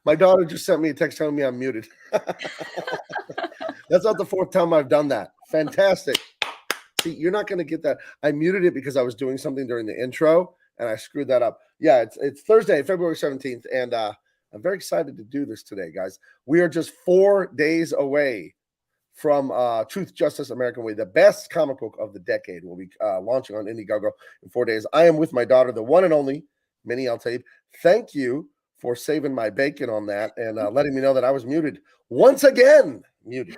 My daughter just sent me a text telling me I'm muted. That's not the fourth time I've done that. Fantastic. See, you're not going to get that. I muted it because I was doing something during the intro and I screwed that up. Yeah, it's Thursday, February 17th, and I'm very excited to do this today, guys. We are just 4 days away from Truth, Justice, American Way, the best comic book of the decade. Will be launching on Indiegogo in 4 days. I am with my daughter, the one and only Minnie Altaib. Thank you for saving my bacon on that and letting me know that I was muted once again. Muted.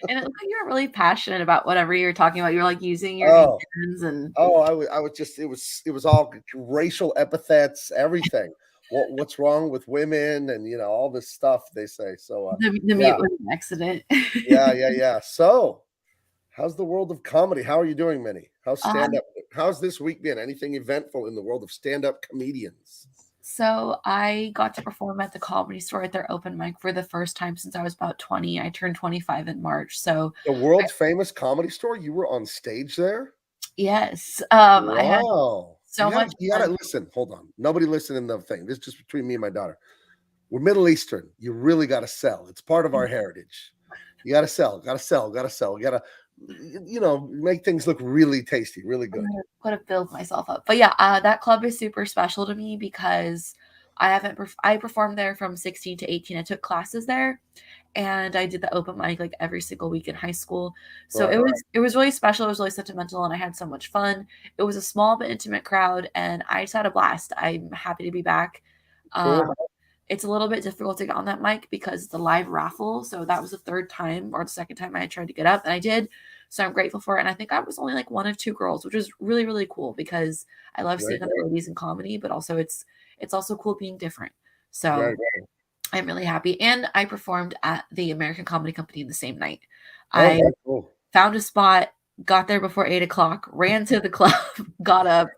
And it looked like you were really passionate about whatever you were talking about. You're like using your hands and I was just it was all racial epithets, everything. What's wrong with women and all this stuff they say. So the yeah. mute was an accident. Yeah. So how's the world of comedy? How are you doing, Minnie? How's stand-up? How's this week been? Anything eventful in the world of stand-up comedians? So I got to perform at the Comedy Store at their open mic for the first time since I was about 20. I turned 25 in March. So the world famous Comedy Store, you were on stage there? Yes. Wow. I had so much. You gotta listen. Hold on. Nobody listen in the thing. This is just between me and my daughter. We're Middle Eastern. You really gotta sell. It's part of our heritage. You gotta sell. You gotta make things look really tasty, really good. Could have built myself up. But yeah, that club is super special to me because I performed there from 16 to 18. I took classes there and I did the open mic like every single week in high school. So it was really special. It was really sentimental and I had so much fun. It was a small but intimate crowd and I just had a blast. I'm happy to be back. Cool. It's a little bit difficult to get on that mic because it's a live raffle. So that was the third time or the second time I tried to get up and I did. So I'm grateful for it. And I think I was only like one of two girls, which is really, really cool because I love seeing other ladies in comedy, but also it's also cool being different. So I'm really happy. And I performed at the American Comedy Company the same night. I found a spot, got there before 8:00, ran to the club, got up.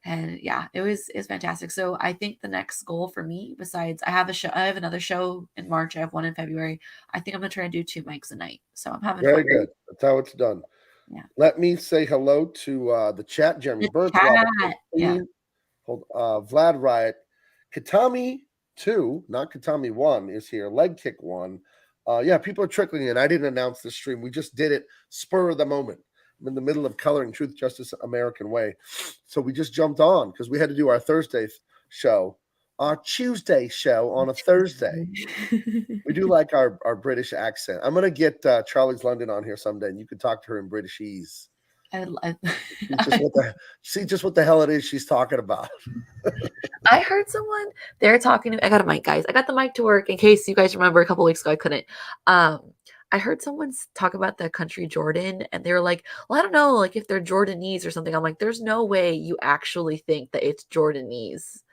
And yeah, it's fantastic. So I think the next goal for me, besides I have another show in March. I have one in February. I think I'm gonna try and do 2 mics a night. So I'm having very good. That's how it's done. Yeah. Let me say hello to the chat. Jeremy Burke, Vlad Riot, Katami 2, not Katami 1 is here. Leg Kick 1. Yeah, people are trickling in. I didn't announce the stream. We just did it spur of the moment. I'm in the middle of coloring Truth, Justice, American Way. So we just jumped on because we had to do our Thursday show, our Tuesday show on a Thursday. We do like our British accent. I'm going to get Charlie's London on here someday and you can talk to her in Britishese. See just what the hell it is she's talking about. I heard someone, they're talking to me. I got a mic, guys. I got the mic to work in case you guys remember a couple weeks ago I couldn't. I heard someone talk about the country Jordan and they were like, well, I don't know, like if they're Jordanese or something. I'm like, there's no way you actually think that it's Jordanese.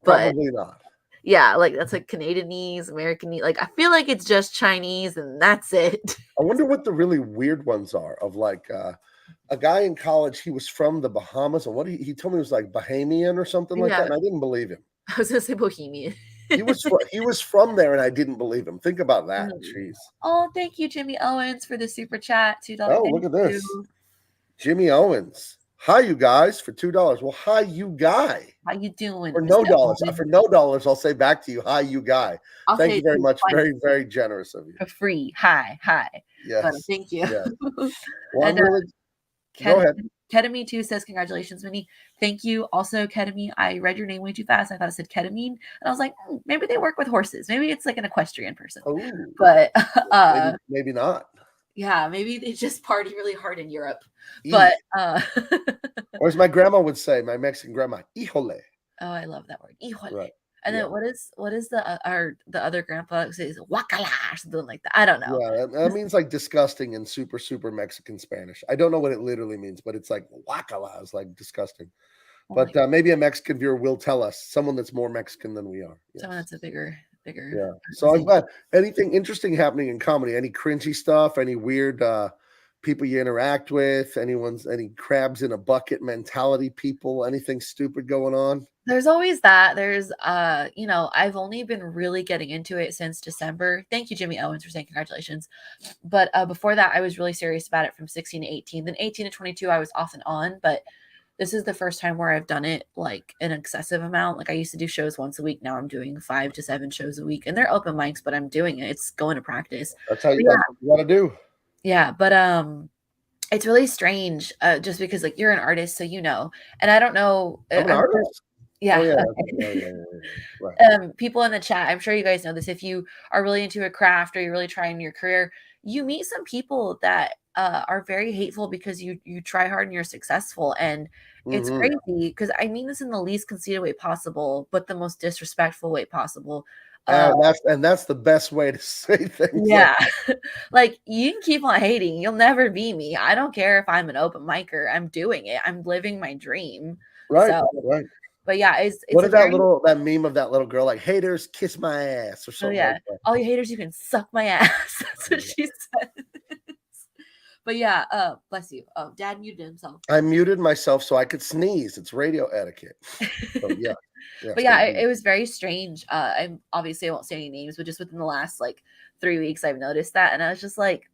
But probably not. Yeah, like that's like Canadianese, Americanese. Like I feel like it's just Chinese and that's it. I wonder what the really weird ones are of like a guy in college, he was from the Bahamas, and what he told me it was like Bahamian or something like that, and I didn't believe him. I was gonna say Bohemian. He was from there, and I didn't believe him. Think about that. Jeez. Oh, thank you, Jimmy Owens, for the super chat. $2. Oh, look at this. Jimmy Owens. Hi, you guys, for $2. Well, hi, you guy. How you doing? For no dollars. For no dollars, I'll say back to you, hi, you guy. Thank you very much. Very, very generous of you. For free. Hi. Yes. But thank you. Yes. Well, go ahead. Ketamine 2 says, congratulations, Minnie. Thank you. Also, Ketamine, I read your name way too fast. I thought it said ketamine. And I was like, maybe they work with horses. Maybe it's like an equestrian person. Ooh. But maybe not. Yeah, maybe they just party really hard in Europe. But or as my grandma would say, my Mexican grandma, híjole. Oh, I love that word. Híjole. Right. And then what is the other grandpa says guacala or something like that? I don't know. Yeah, that means like disgusting in super, super Mexican Spanish. I don't know what it literally means, but it's like guacala is like disgusting. But maybe a Mexican viewer will tell us, someone that's more Mexican than we are. Yes. Someone that's a bigger. Yeah. So I'm glad. Anything interesting happening in comedy? Any cringy stuff? Any weird people you interact with? Any crabs in a bucket mentality people? Anything stupid going on? There's always that. There's I've only been really getting into it since December. Thank you, Jimmy Owens, for saying congratulations. But before that, I was really serious about it from 16 to 18. Then 18 to 22, I was off and on. But this is the first time where I've done it like an excessive amount. Like I used to do shows once a week. Now I'm doing 5 to 7 shows a week, and they're open mics, but I'm doing it. It's going to practice. That's how But you, that's what you got to do. yeah, but it's really strange just because like you're an artist, so and I don't know. I'm an artist. Yeah. Oh yeah. Okay. Yeah. Right. People in the chat, I'm sure you guys know this. If you are really into a craft or you're really trying your career, you meet some people that are very hateful because you try hard and you're successful, and it's Mhm. crazy because I mean this in the least conceited way possible, but the most disrespectful way possible. Uh, That's the best way to say things. yeah, like you can keep on hating, you'll never be me. I don't care if I'm an open micer. I'm doing it. I'm living my dream. Right. So, Right. but yeah, it's What a is very that meme of that little girl like haters kiss my ass or oh something like yeah, that? all you haters, you can suck my ass. That's what she said. But yeah, bless you. Oh, Dad muted himself. I muted myself so I could sneeze. It's radio etiquette. So yeah. But yeah, it was very strange. I'm obviously I won't say any names, but just within the last like 3 weeks, I've noticed that, and I was just like,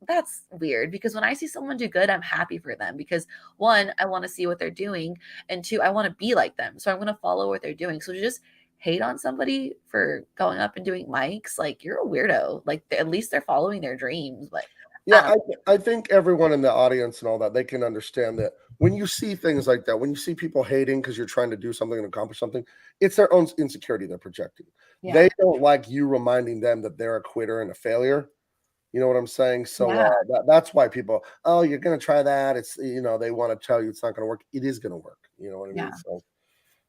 that's weird because when I see someone do good, I'm happy for them because one, I want to see what they're doing, and two, I want to be like them, so I'm going to follow what they're doing. So to just hate on somebody for going up and doing mics, like you're a weirdo. Like at least they're following their dreams, but Yeah, I think everyone in the audience and all that, they can understand that when you see things like that, when you see people hating because you're trying to do something and accomplish something, it's their own insecurity they're projecting. yeah, They don't like you reminding them that they're a quitter and a failure. You know what I'm saying? So yeah. that's why people, oh, you're gonna try that. It's they want to tell you it's not gonna work. It is gonna work. You know what I Yeah. mean? So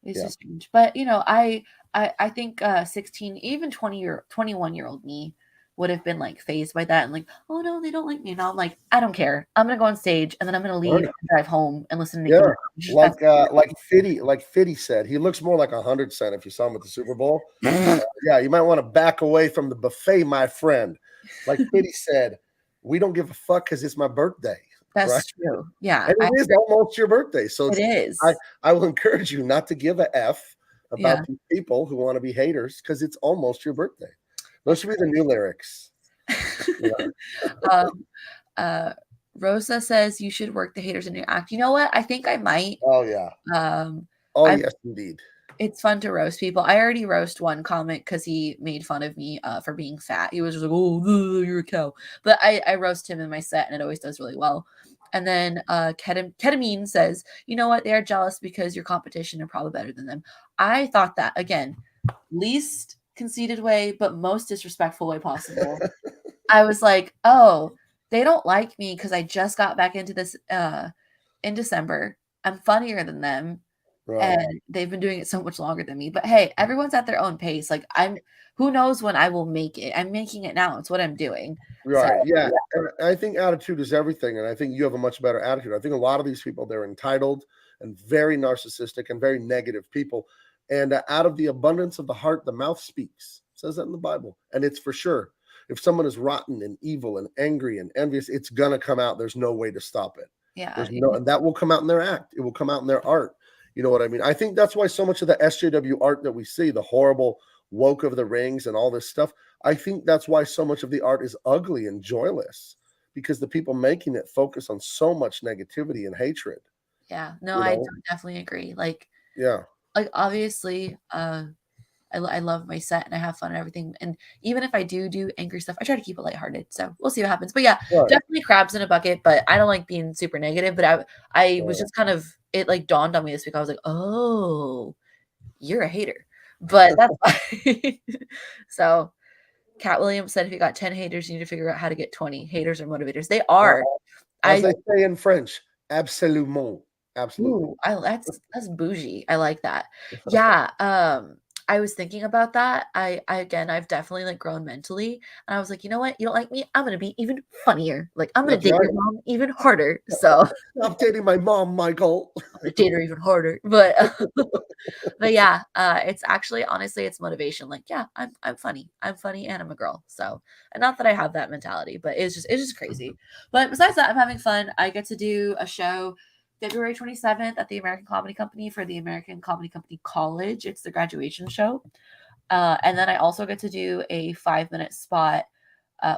It's yeah. just strange. But I think 16, even 21-year-old me would have been like phased by that and like, oh no, they don't like me. Now I'm like, I don't care. I'm gonna go on stage and then I'm gonna leave Right. and drive home and listen to Nicki Yeah. Minaj. That's Like Fitty said, he looks more like 100 Cent if you saw him at the Super Bowl. Yeah, you might want to back away from the buffet, my friend. Like Fitty said, we don't give a fuck because it's my birthday. Right. that's true. Yeah, And it is almost your birthday. So it is. I will encourage you not to give a F about Yeah. these people who want to be haters because it's almost your birthday. Those should be the new lyrics. Rosa says you should work the haters in your act. You know what? I think I might. Oh yeah. Um, Oh I yes, indeed. It's fun to roast people. I already roast one comic because he made fun of me for being fat. He was just like, "Oh, you're a cow." But I roast him in my set, and it always does really well. And then Ketamine says, "You know what? They are jealous because your competition are probably better than them." I thought that again, least conceited way, but most disrespectful way possible. I was like, "Oh, they don't like me because I just got back into this in December. I'm funnier than them." Right. And they've been doing it so much longer than me. But hey, everyone's at their own pace. Like who knows when I will make it? I'm making it now. It's what I'm doing. So Right. Yeah. And I think attitude is everything. And I think you have a much better attitude. I think a lot of these people, they're entitled and very narcissistic and very negative people. And out of the abundance of the heart, the mouth speaks. It says that in the Bible. And it's for sure. If someone is rotten and evil and angry and envious, it's going to come out. There's no way to stop it. yeah, And that will come out in their act. It will come out in their art. You know what I mean? I think that's why so much of the SJW art that we see, the horrible woke of the rings and all this stuff, I think that's why so much of the art is ugly and joyless because the people making it focus on so much negativity and hatred. yeah. No, You I know? definitely agree. Like Yeah. obviously, I love my set and I have fun and everything. And even if I do angry stuff, I try to keep it lighthearted. So we'll see what happens. But yeah, Right. definitely crabs in a bucket. But I don't like being super negative. But I was just kind of it like dawned on me this week. I was like, oh, you're a hater. But that's fine. So Cat Williams said if you got 10 haters, you need to figure out how to get 20. Haters are motivators. They are. As I they say in French, absolument. Absolutely. Ooh, that's bougie. I like that. Yeah, I was thinking about that. Again, I've definitely like grown mentally, and I was like, you know what? You don't like me? I'm gonna be even funnier. Like I'm gonna That's date right. your mom even harder. So Stop dating my mom, Michael. I'm gonna date her even harder. But but yeah, it's actually honestly it's motivation. Like yeah, I'm funny. I'm funny and I'm a girl. So and not that I have that mentality, but it's just crazy. But besides that, I'm having fun. I get to do a show February 27th at the American Comedy Company for the American Comedy Company College. It's the graduation show. And then I also get to do a 5-minute spot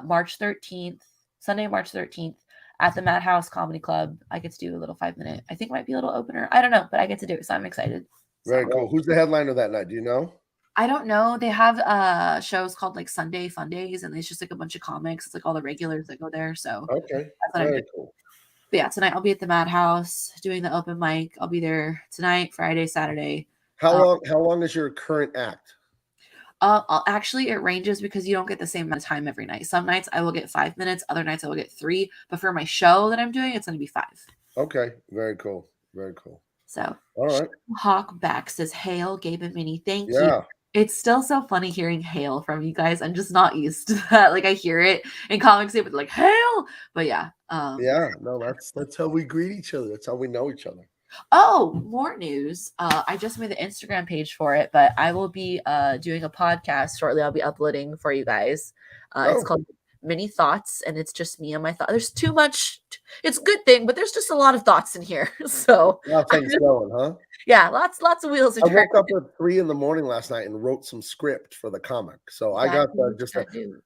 March 13th, Sunday, March 13th at the Madhouse Comedy Club. I get to do a little 5-minute. I think it might be a little opener. I don't know, but I get to do it, so I'm excited. Very So, cool. Who's the headliner that night? Do you know? I don't know. They have shows called like Sunday Fun Days, and it's just like a bunch of comics. It's like all the regulars that go there. So Okay, that's what I'm very doing. cool. But yeah, tonight I'll be at the Madhouse doing the open mic. I'll be there tonight, Friday, Saturday. How long is your current act? Actually, it ranges because you don't get the same amount of time every night. Some nights I will get 5 minutes, other nights I will get 3. But for my show that I'm doing, it's going to be 5. Okay, very cool. Very cool. So, All right. Hawkback says, "Hail, Gabe and Minnie. Thank you." Yeah. It's still so funny hearing hail from you guys. I'm just not used to that. Like I hear it in comics, but like hail. But yeah. Yeah. No, that's how we greet each other. That's how we know each other. Oh, more news. I just made the Instagram page for it, but I will be doing a podcast shortly. I'll be uploading for you guys. It's called Mini Thoughts, and it's just me and my thoughts. There's too much. It's a good thing, but there's just a lot of thoughts in here. So things going, huh? Yeah, lots of wheels. I woke up at 3 a.m. last night and wrote some script for the comic. So I got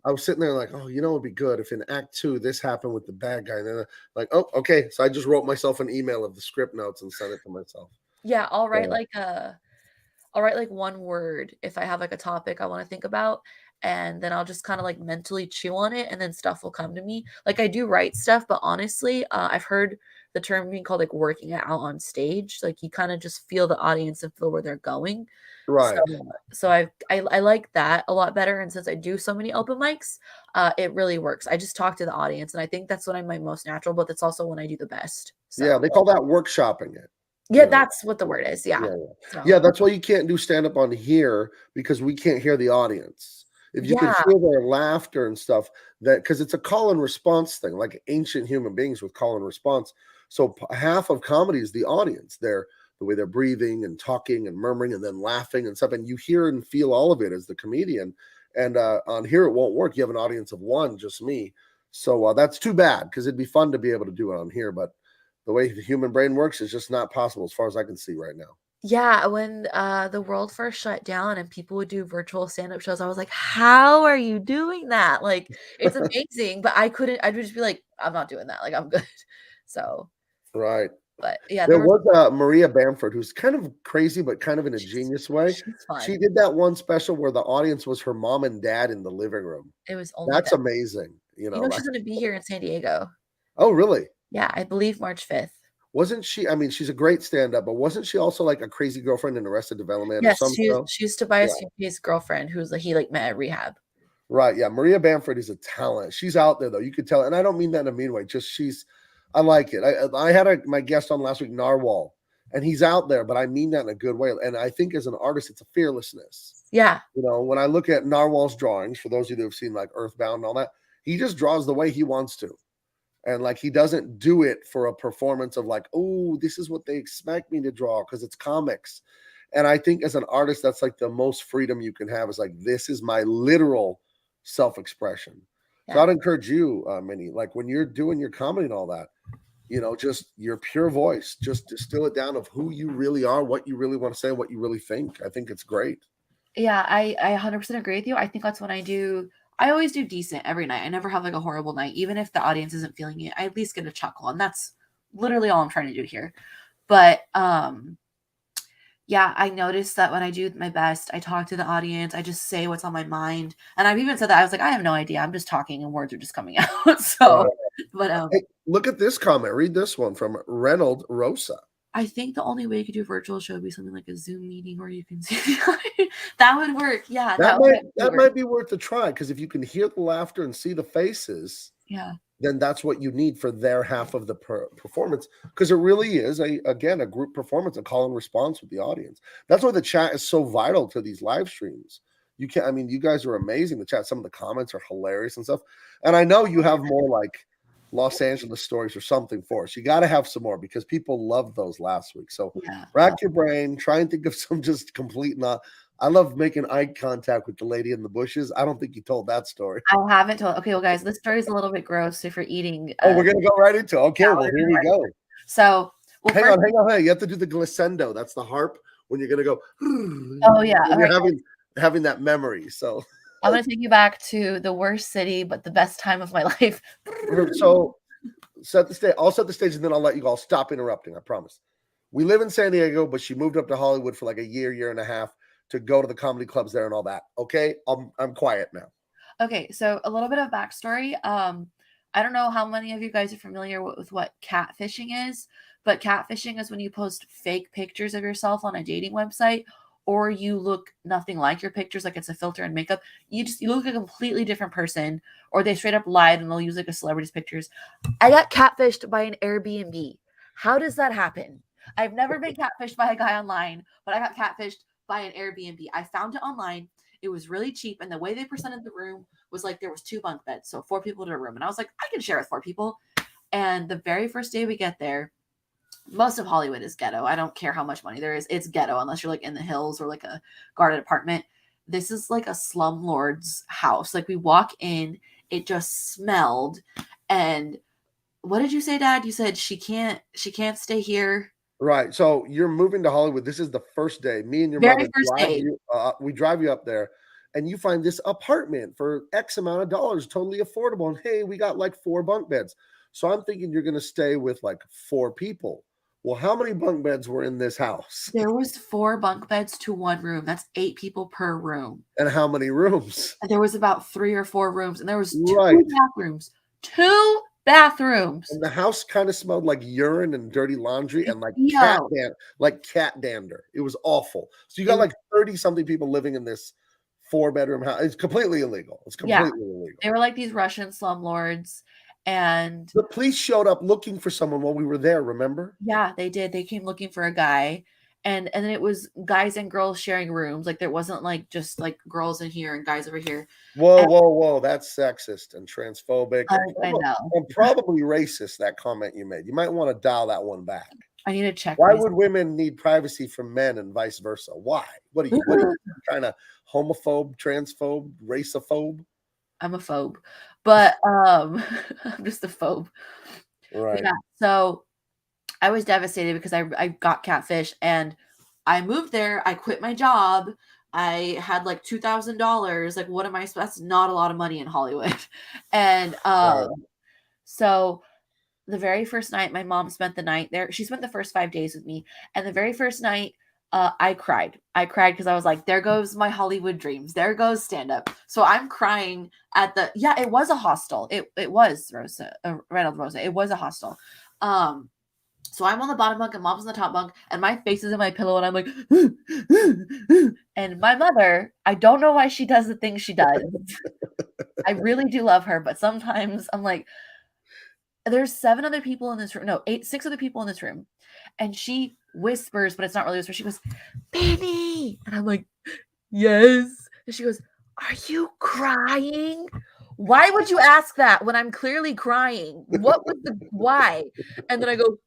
I was sitting there like, oh, it'd be good if in Act 2 this happened with the bad guy. And then like, oh, okay. So I just wrote myself an email of the script notes and sent it to myself. Yeah, I'll write like one word if I have like a topic I want to think about, and then I'll just kind of like mentally chew on it, and then stuff will come to me. Like I do write stuff, but honestly, I've heard the term being called like working it out on stage. Like you kind of just feel the audience and feel where they're going. Right. So I like that a lot better. And since I do so many open mics, it really works. I just talk to the audience, and I think that's when I'm my most natural, but that's also when I do the best. So. Yeah, they call that workshopping it. Yeah, that's what the word is. Yeah. Yeah, that's why you can't do stand-up on here, because we can't hear the audience. If you can hear their laughter and stuff, because it's a call and response thing, like ancient human beings with call and response. So half of comedy is the audience. The way they're breathing and talking and murmuring and then laughing and stuff. And you hear and feel all of it as the comedian. And on here, it won't work. You have an audience of 1, just me. So that's too bad, because it'd be fun to be able to do it on here. But the way the human brain works is just not possible as far as I can see right now. Yeah, when the world first shut down and people would do virtual stand-up shows, I was like, how are you doing that? Like, it's amazing, but I'd just be like, I'm not doing that. Like, I'm good. So, right. But yeah, there was Maria Bamford, who's kind of crazy, but kind of in a genius way. She did that one special where the audience was her mom and dad in the living room. It was only that's amazing. She's going to be here in San Diego. Oh, really? Yeah, I believe March 5th. Wasn't she? I mean, she's a great stand-up, but wasn't she also like a crazy girlfriend in Arrested Development? Yes, she's Tobias Funke's girlfriend, who's like he met at rehab. Right. Yeah, Maria Bamford is a talent. She's out there though. You could tell, and I don't mean that in a mean way. Just I like it. I had my guest on last week, Narwhal, and he's out there, but I mean that in a good way. And I think as an artist, it's a fearlessness. Yeah. When I look at Narwhal's drawings, for those of you who have seen like Earthbound and all that, he just draws the way he wants to. And like, he doesn't do it for a performance of like, oh, this is what they expect me to draw because it's comics. And I think as an artist, that's like the most freedom you can have, is like, this is my literal self-expression. Yeah. So I'd encourage you, Minnie, like when you're doing your comedy and all that, just your pure voice, just distill it down of who you really are, what you really want to say, what you really think. I think it's great. Yeah, I 100% agree with you. I think that's when I always do decent every night. I never have like a horrible night. Even if the audience isn't feeling it, I at least get a chuckle. And that's literally all I'm trying to do here. But yeah, I noticed that when I do my best, I talk to the audience. I just say what's on my mind. And I've even said that. I was like, I have no idea. I'm just talking and words are just coming out. So, but hey, look at this comment. Read this one from Reynold Rosa. I think the only way you could do a virtual show would be something like a Zoom meeting where you can see that would work. Yeah. That might be worth a try, because if you can hear the laughter and see the faces, yeah, then that's what you need for their half of the performance. Because it really is a group performance, a call and response with the audience. That's why the chat is so vital to these live streams. You guys are amazing. The chat, some of the comments are hilarious and stuff. And I know you have more like Los Angeles stories or something for us. You got to have some more, because people loved those last week. So rack your brain, try and think of some just complete I love making eye contact with the lady in the bushes. I don't think you told that story. I haven't told. Okay, well, guys, this story is a little bit gross if you're eating. We're gonna go right into it. Okay, well, here we go. So, hang on. You have to do the glissando. That's the harp when you're gonna go. Oh yeah, you're having that memory. So I'm gonna take you back to the worst city, but the best time of my life. So set the stage. I'll set the stage, and then I'll let you all stop interrupting. I promise. We live in San Diego, but she moved up to Hollywood for like a year and a half to go to the comedy clubs there and all that. Okay, I'm quiet now. Okay, so a little bit of backstory. I don't know how many of you guys are familiar with what catfishing is, but catfishing is when you post fake pictures of yourself on a dating website, or you look nothing like your pictures, like it's a filter and makeup. You look like a completely different person, or they straight up lied and they'll use like a celebrity's pictures. I got catfished by an Airbnb. How does that happen? I've never been catfished by a guy online, but I got catfished by an Airbnb. I found it online. It was really cheap, and the way they presented the room was like there was 2 bunk beds, so 4 people to a room, and I was like, I can share with 4 people. And the very first day we get there, most of Hollywood is ghetto. I don't care how much money there is; it's ghetto unless you're like in the hills or like a guarded apartment. This is like a slumlord's house. Like we walk in, it just smelled. And what did you say, Dad? You said she can't stay here. Right. So you're moving to Hollywood. This is the first day. Me and your Very mother first drive day. you. We drive you up there, and you find this apartment for X amount of dollars, totally affordable. And hey, we got like 4 bunk beds. So I'm thinking you're going to stay with like 4 people. Well, how many bunk beds were in this house, There was 4 bunk beds to 1 room. That's 8 people per room. and how many rooms? And there was about 3 or 4 rooms, and there was 2 Right. bathrooms. 2 bathrooms. And the house kind of smelled like urine and dirty laundry and Yo, like cat dander. It was awful. So you it got was, like 30 something people living in this 4-bedroom house. It's completely illegal. It's yeah, completely illegal. they were like these Russian slumlords, and The police showed up looking for someone while we were there, remember? yeah, they did. They came looking for a guy, and then it was guys and girls sharing rooms. Like there wasn't like just like girls in here and guys over here. Whoa, And whoa, whoa. That's sexist and transphobic I know. and probably racist, that comment you made. You might want to dial that one back. I need to check Why myself. would women need privacy from men and vice versa? Why? What are you kind of homophobe, transphobe, racophobe? I'm a phobe, but I'm just a phobe. Right. Yeah. So I was devastated because I got catfish and I moved there. I quit my job. I had like $2,000. Like, what am I? That's not a lot of money in Hollywood. And Right. so the very first night, my mom spent the night there. She spent the first 5 days with me, and the very first night, I cried. I cried because I was like, "There goes my Hollywood dreams. There goes stand up." So I'm crying at the. Yeah, it was a hostel. It was Rosa, Reynolds Rosa. It was a hostel. Um, so I'm on the bottom bunk and mom's on the top bunk, and my face is in my pillow, and I'm like, and my mother, I don't know why she does the things she does. I really do love her, but sometimes I'm like, there's 7 other people in this room. No, 8, 6 other people in this room. And she whispers, but it's not really whisper. She goes, Baby. And I'm like, yes. And she goes, Are you crying? Why would you ask that when I'm clearly crying? What was the why? And then I go,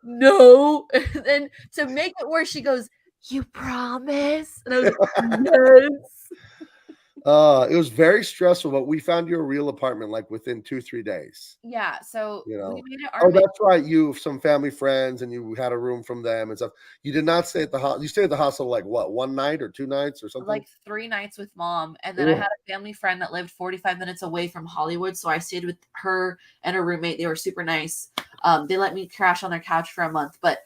No. And then to make it worse, she goes, You promise? And I was like, Yes. It was very stressful, but we found you a real apartment like within 2, 3 days. Yeah. So You we know. made it Oh, our mission. that's right. You have some family friends and you had a room from them and stuff. You did not stay at the hospital. You stayed at the hospital like what, 1 night or 2 nights or something? Like 3 nights with mom, and then I Ugh. had a family friend that lived 45 minutes away from Hollywood, so I stayed with her and her roommate. They were super nice. They let me crash on their couch for a month, but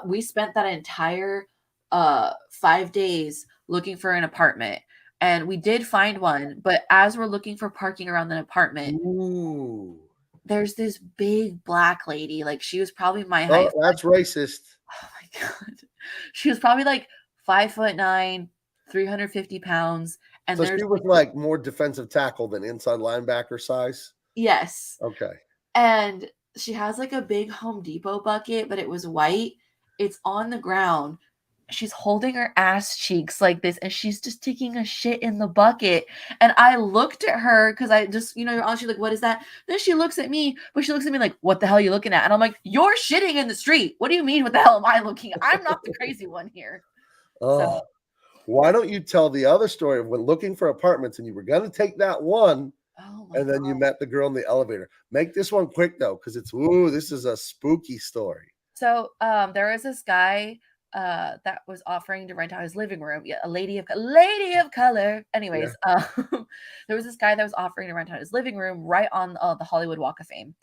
we spent that entire 5 days looking for an apartment, and we did find one, but as we're looking for parking around the apartment, Ooh. there's this big black lady, like, she was probably my Oh, height. that's racist. Oh my god. She was probably like 5'9", 350 pounds. And So there's she was like more defensive tackle than inside linebacker size. yes. Okay. And she has like a big Home Depot bucket, but it was white. It's on the ground. She's holding her ass cheeks like this, and she's just taking a shit in the bucket. And I looked at her because I just, you're honestly like, what is that? Then she looks at me, but she looks at me like, what the hell are you looking at? And I'm like, you're shitting in the street. What do you mean? What the hell am I looking at? I'm not the crazy one here. So, Oh, why don't you tell the other story of when looking for apartments and you were going to take that one oh my and then you met the girl in the elevator? Make this one quick though, because this is a spooky story. So, there was this guy that was offering to rent out his living room. Yeah, a lady of color. Yeah. Anyways, there was this guy that was offering to rent out his living room right on the Hollywood Walk of Fame.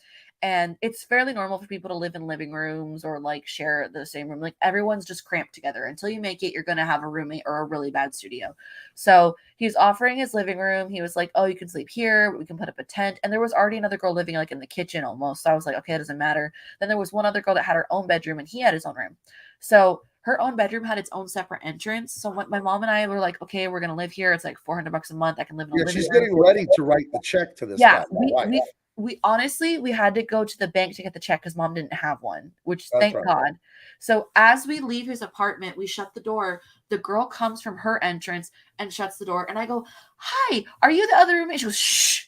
And it's fairly normal for people to live in living rooms or like share the same room. Like everyone's just cramped together. Until you make it, you're going to have a roommate or a really bad studio. So he was offering his living room. He was like, oh, you can sleep here. We can put up a tent. And there was already another girl living like in the kitchen almost. So I was like, okay, it doesn't matter. Then there was one other girl that had her own bedroom and he had his own room. So her own bedroom had its own separate entrance. So when my mom and I were like, okay, we're going to live here. It's like $400 a month. I can live in a Yeah, living she's room. getting ready to write the check to this Yeah, guy. my wife. we honestly we had to go to the bank to get the check because mom didn't have one, which That's thank right. God. So as we leave his apartment, we shut the door. The girl comes from her entrance and shuts the door. And I go, hi, are you the other roommate? She goes, shh.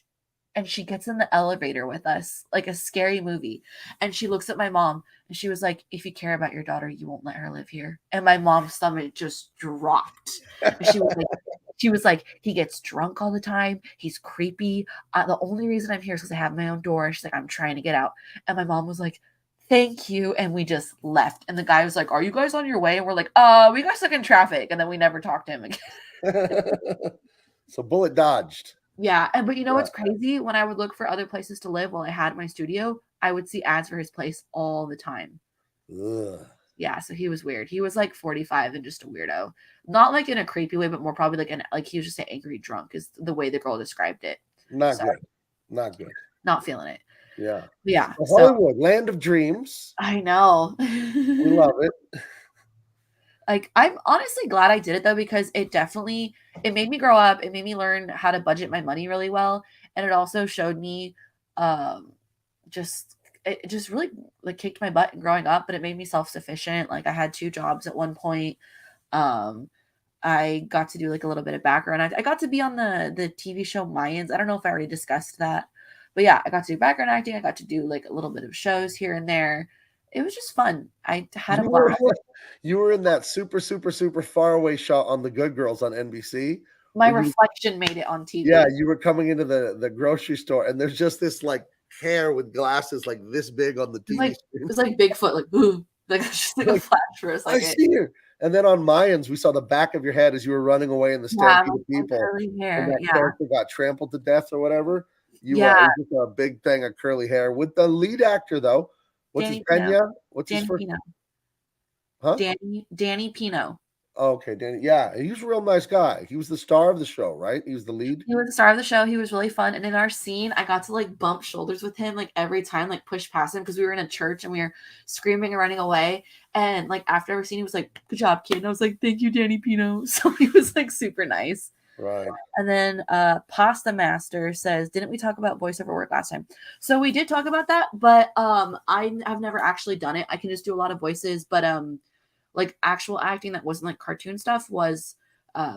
And she gets in the elevator with us, like a scary movie. And she looks at my mom and she was like, if you care about your daughter, you won't let her live here. And my mom's stomach just dropped. And she was like, he gets drunk all the time. He's creepy. The only reason I'm here is because I have my own door. And she's like, I'm trying to get out. And my mom was like, thank you. And we just left. And the guy was like, are you guys on your way? And we're like, we got stuck in traffic. And then we never talked to him again. So bullet dodged. Yeah. But you know what's crazy? When I would look for other places to live while I had my studio, I would see ads for his place all the time. Ugh. Yeah, so he was weird. He was like 45 and just a weirdo. Not like in a creepy way, but more probably like he was just an angry drunk is the way the girl described it. Not good. Not good. Not feeling it. Yeah. Yeah. So Hollywood, land of dreams. I know. We love it. Like I'm honestly glad I did it though, because it made me grow up. It made me learn how to budget my money really well. And it also showed me it just really like kicked my butt growing up, but it made me self-sufficient. Like I had 2 jobs at one point. I got to do like a little bit of background. I got to be on the TV show Mayans. I don't know if I already discussed that, but yeah, I got to do background acting. I got to do like a little bit of shows here and there. It was just fun. I had a blast. You were in that super, super, super far away shot on The Good Girls on NBC. My reflection made it on TV. Yeah, you were coming into the grocery store, and there's just this like hair with glasses like this big on the TV like, screen. It's like Bigfoot, like ooh, like just like a flash for a second. I see you. And then on Mayans, we saw the back of your head as you were running away in the stampede of people. Curly hair. And that character got trampled to death or whatever. You yeah. just a big thing of curly hair with the lead actor though. What's his Pena? What's his first? Pino. Huh? Danny Pino. Oh, okay, Danny. Yeah, he was a real nice guy. He was the star of the show, right? He was the lead. He was the star of the show. He was really fun. And in our scene, I got to like bump shoulders with him like every time, like push past him because we were in a church and we were screaming and running away. And like after every scene, he was like, "Good job, kid." And I was like, "Thank you, Danny Pino." So he was like super nice. Right. And then Pasta Master says, didn't we talk about voiceover work last time? So we did talk about that, but I've never actually done it. I can just do a lot of voices, but like actual acting that wasn't like cartoon stuff was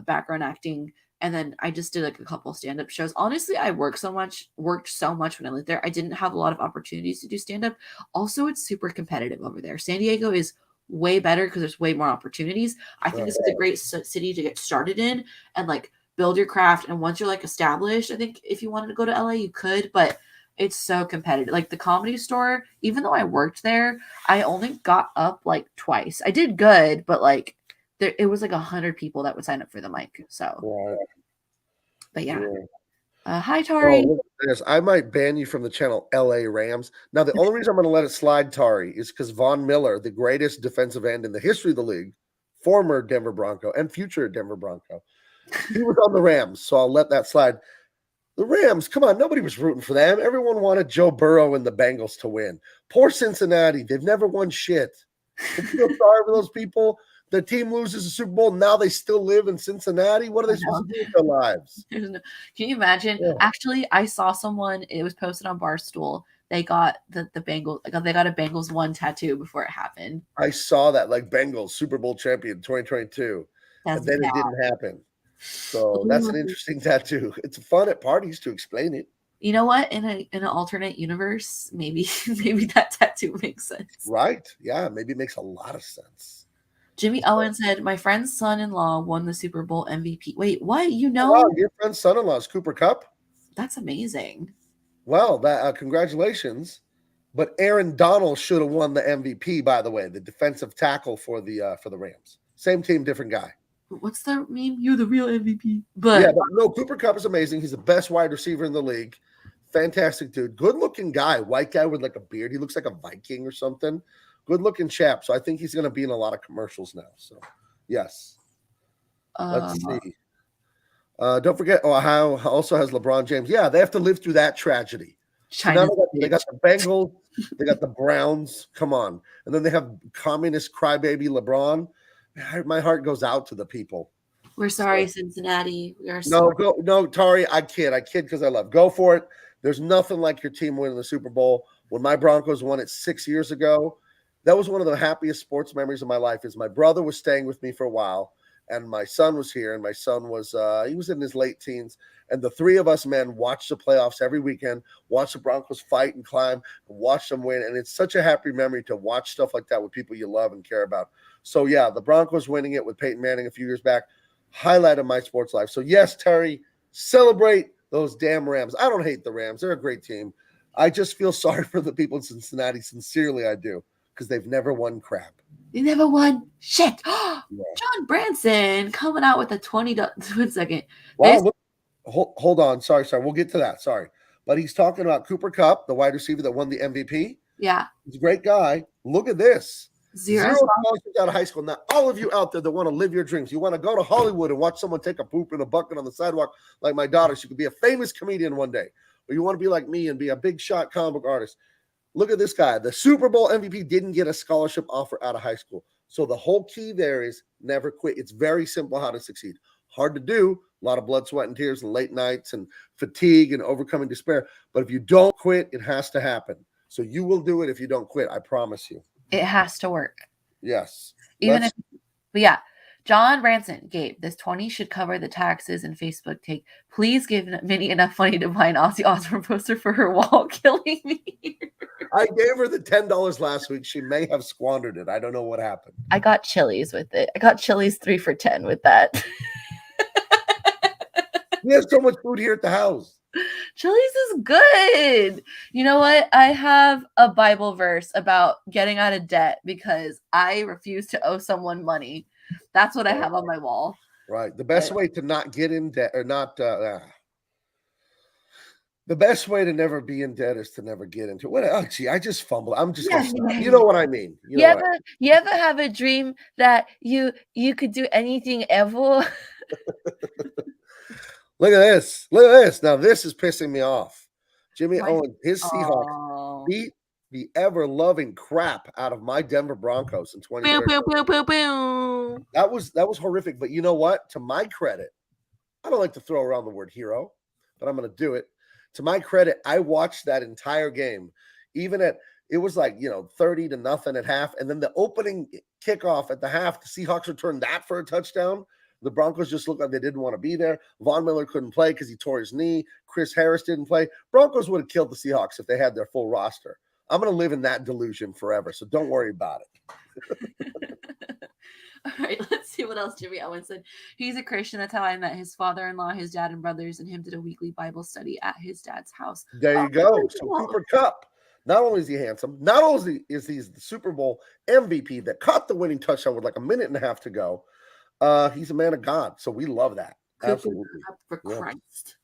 background acting. And then I just did like a couple stand-up shows. Honestly, I worked so much when I lived there. I didn't have a lot of opportunities to do stand-up. Also, it's super competitive over there. San Diego is way better because there's way more opportunities. I think this is a great city to get started in and like build your craft. And once you're like established, I think if you wanted to go to LA, you could, but it's so competitive. Like the Comedy Store, even though I worked there, I only got up like twice. I did good, but like it was like 100 people that would sign up for the mic. So, but yeah. Hi, Tari. Oh, I might ban you from the channel LA Rams. Now, the only reason I'm going to let it slide, Tari, is because Von Miller, the greatest defensive end in the history of the league, former Denver Bronco and future Denver Bronco, he was on the Rams, so I'll let that slide. The Rams, come on, nobody was rooting for them. Everyone wanted Joe Burrow and the Bengals to win. Poor Cincinnati, they've never won shit. I feel sorry for those people. The team loses the Super Bowl, now they still live in Cincinnati. What are they supposed to do with their lives? Can you imagine? Yeah. Actually, I saw someone, it was posted on Barstool. They got the Bengals, they got a Bengals 1 tattoo before it happened. I saw that, like Bengals Super Bowl champion 2022. And then it didn't happen. So that's an interesting tattoo. It's fun at parties to explain it. You know what? In an alternate universe, maybe that tattoo makes sense. Right. Yeah, maybe it makes a lot of sense. Jimmy Owen said, my friend's son-in-law won the Super Bowl MVP. Wait, what? You know? Wow, your friend's son-in-law is Cooper Kupp? That's amazing. Well, congratulations. But Aaron Donald should have won the MVP, by the way, the defensive tackle for the Rams. Same team, different guy. What's the meme? You're the real MVP. But yeah, but no, Cooper Kupp is amazing. He's the best wide receiver in the league. fantastic dude. Good looking guy. White guy with like a beard. He looks like a Viking or something. Good looking chap. So I think he's going to be in a lot of commercials now. So, yes. Let's see. Don't forget, Ohio also has LeBron James. Yeah, they have to live through that tragedy. So now they got the Bengals, they got the Browns. Come on. And then they have communist crybaby LeBron. My heart goes out to the people. We're sorry, Cincinnati. We are sorry. No, Tari, I kid because I love. Go for it. There's nothing like your team winning the Super Bowl. When my Broncos won it 6 years ago, that was one of the happiest sports memories of my life. Is my brother was staying with me for a while, and my son was here, and my son was he was in his late teens, and the three of us men watched the playoffs every weekend, watched the Broncos fight and climb, watch them win, and it's such a happy memory to watch stuff like that with people you love and care about. So yeah, the Broncos winning it with Peyton Manning a few years back, highlight of my sports life. So yes, Terry, celebrate those damn Rams. I don't hate the Rams. They're a great team. I just feel sorry for the people in Cincinnati. Sincerely, I do, because they've never won crap. They never won shit. Yeah. John Branson coming out with a 20. 1 second. Wow, hold on. Sorry. We'll get to that. Sorry. But he's talking about Cooper Kupp, the wide receiver that won the MVP. Yeah. He's a great guy. Look at this. Zero scholarships out of high school. Now, all of you out there that want to live your dreams, you want to go to Hollywood and watch someone take a poop in a bucket on the sidewalk like my daughter. She could be a famous comedian one day. Or you want to be like me and be a big shot comic book artist. Look at this guy. The Super Bowl MVP didn't get a scholarship offer out of high school. So the whole key there is never quit. It's very simple how to succeed. Hard to do. A lot of blood, sweat, and tears and late nights and fatigue and overcoming despair. But if you don't quit, it has to happen. So you will do it if you don't quit. I promise you. It has to work. Yes. But yeah. John Branson, Gabe, this 20 should cover the taxes and Facebook take. Please give Minnie enough money to buy an Ozzy Osbourne poster for her wall, killing me. I gave her the $10 last week. She may have squandered it. I don't know what happened. I got Chili's with it. I got Chili's 3 for $10 with that. We have so much food here at the house. Chili's is good. You know what? I have a Bible verse about getting out of debt because I refuse to owe someone money. That's what I have on my wall. Right. The best way to not get in debt or not the best way to never be in debt is to never get into it. Oh, gee, I just fumbled. I'm just you know what I mean. You ever have a dream that you could do anything ever? Look at this. Look at this. Now this is pissing me off. Jimmy Owen, his Seahawks beat the ever-loving crap out of my Denver Broncos in 2013. That was horrific. But you know what? To my credit, I don't like to throw around the word hero, but I'm going to do it. To my credit, I watched that entire game, even it was like 30-0 at half, and then the opening kickoff at the half, the Seahawks returned that for a touchdown. The Broncos just looked like they didn't want to be there. Von Miller couldn't play because he tore his knee. Chris Harris didn't play. Broncos would have killed the Seahawks if they had their full roster. I'm going to live in that delusion forever, so don't worry about it. All right, let's see what else Jimmy Owen said. He's a Christian. That's how I met his father-in-law, his dad and brothers, and him did a weekly Bible study at his dad's house. There you go. So Cooper Kupp, not only is he handsome, not only is he the Super Bowl MVP that caught the winning touchdown with like a minute and a half to go, he's a man of God. So we love that. Absolutely. For Christ.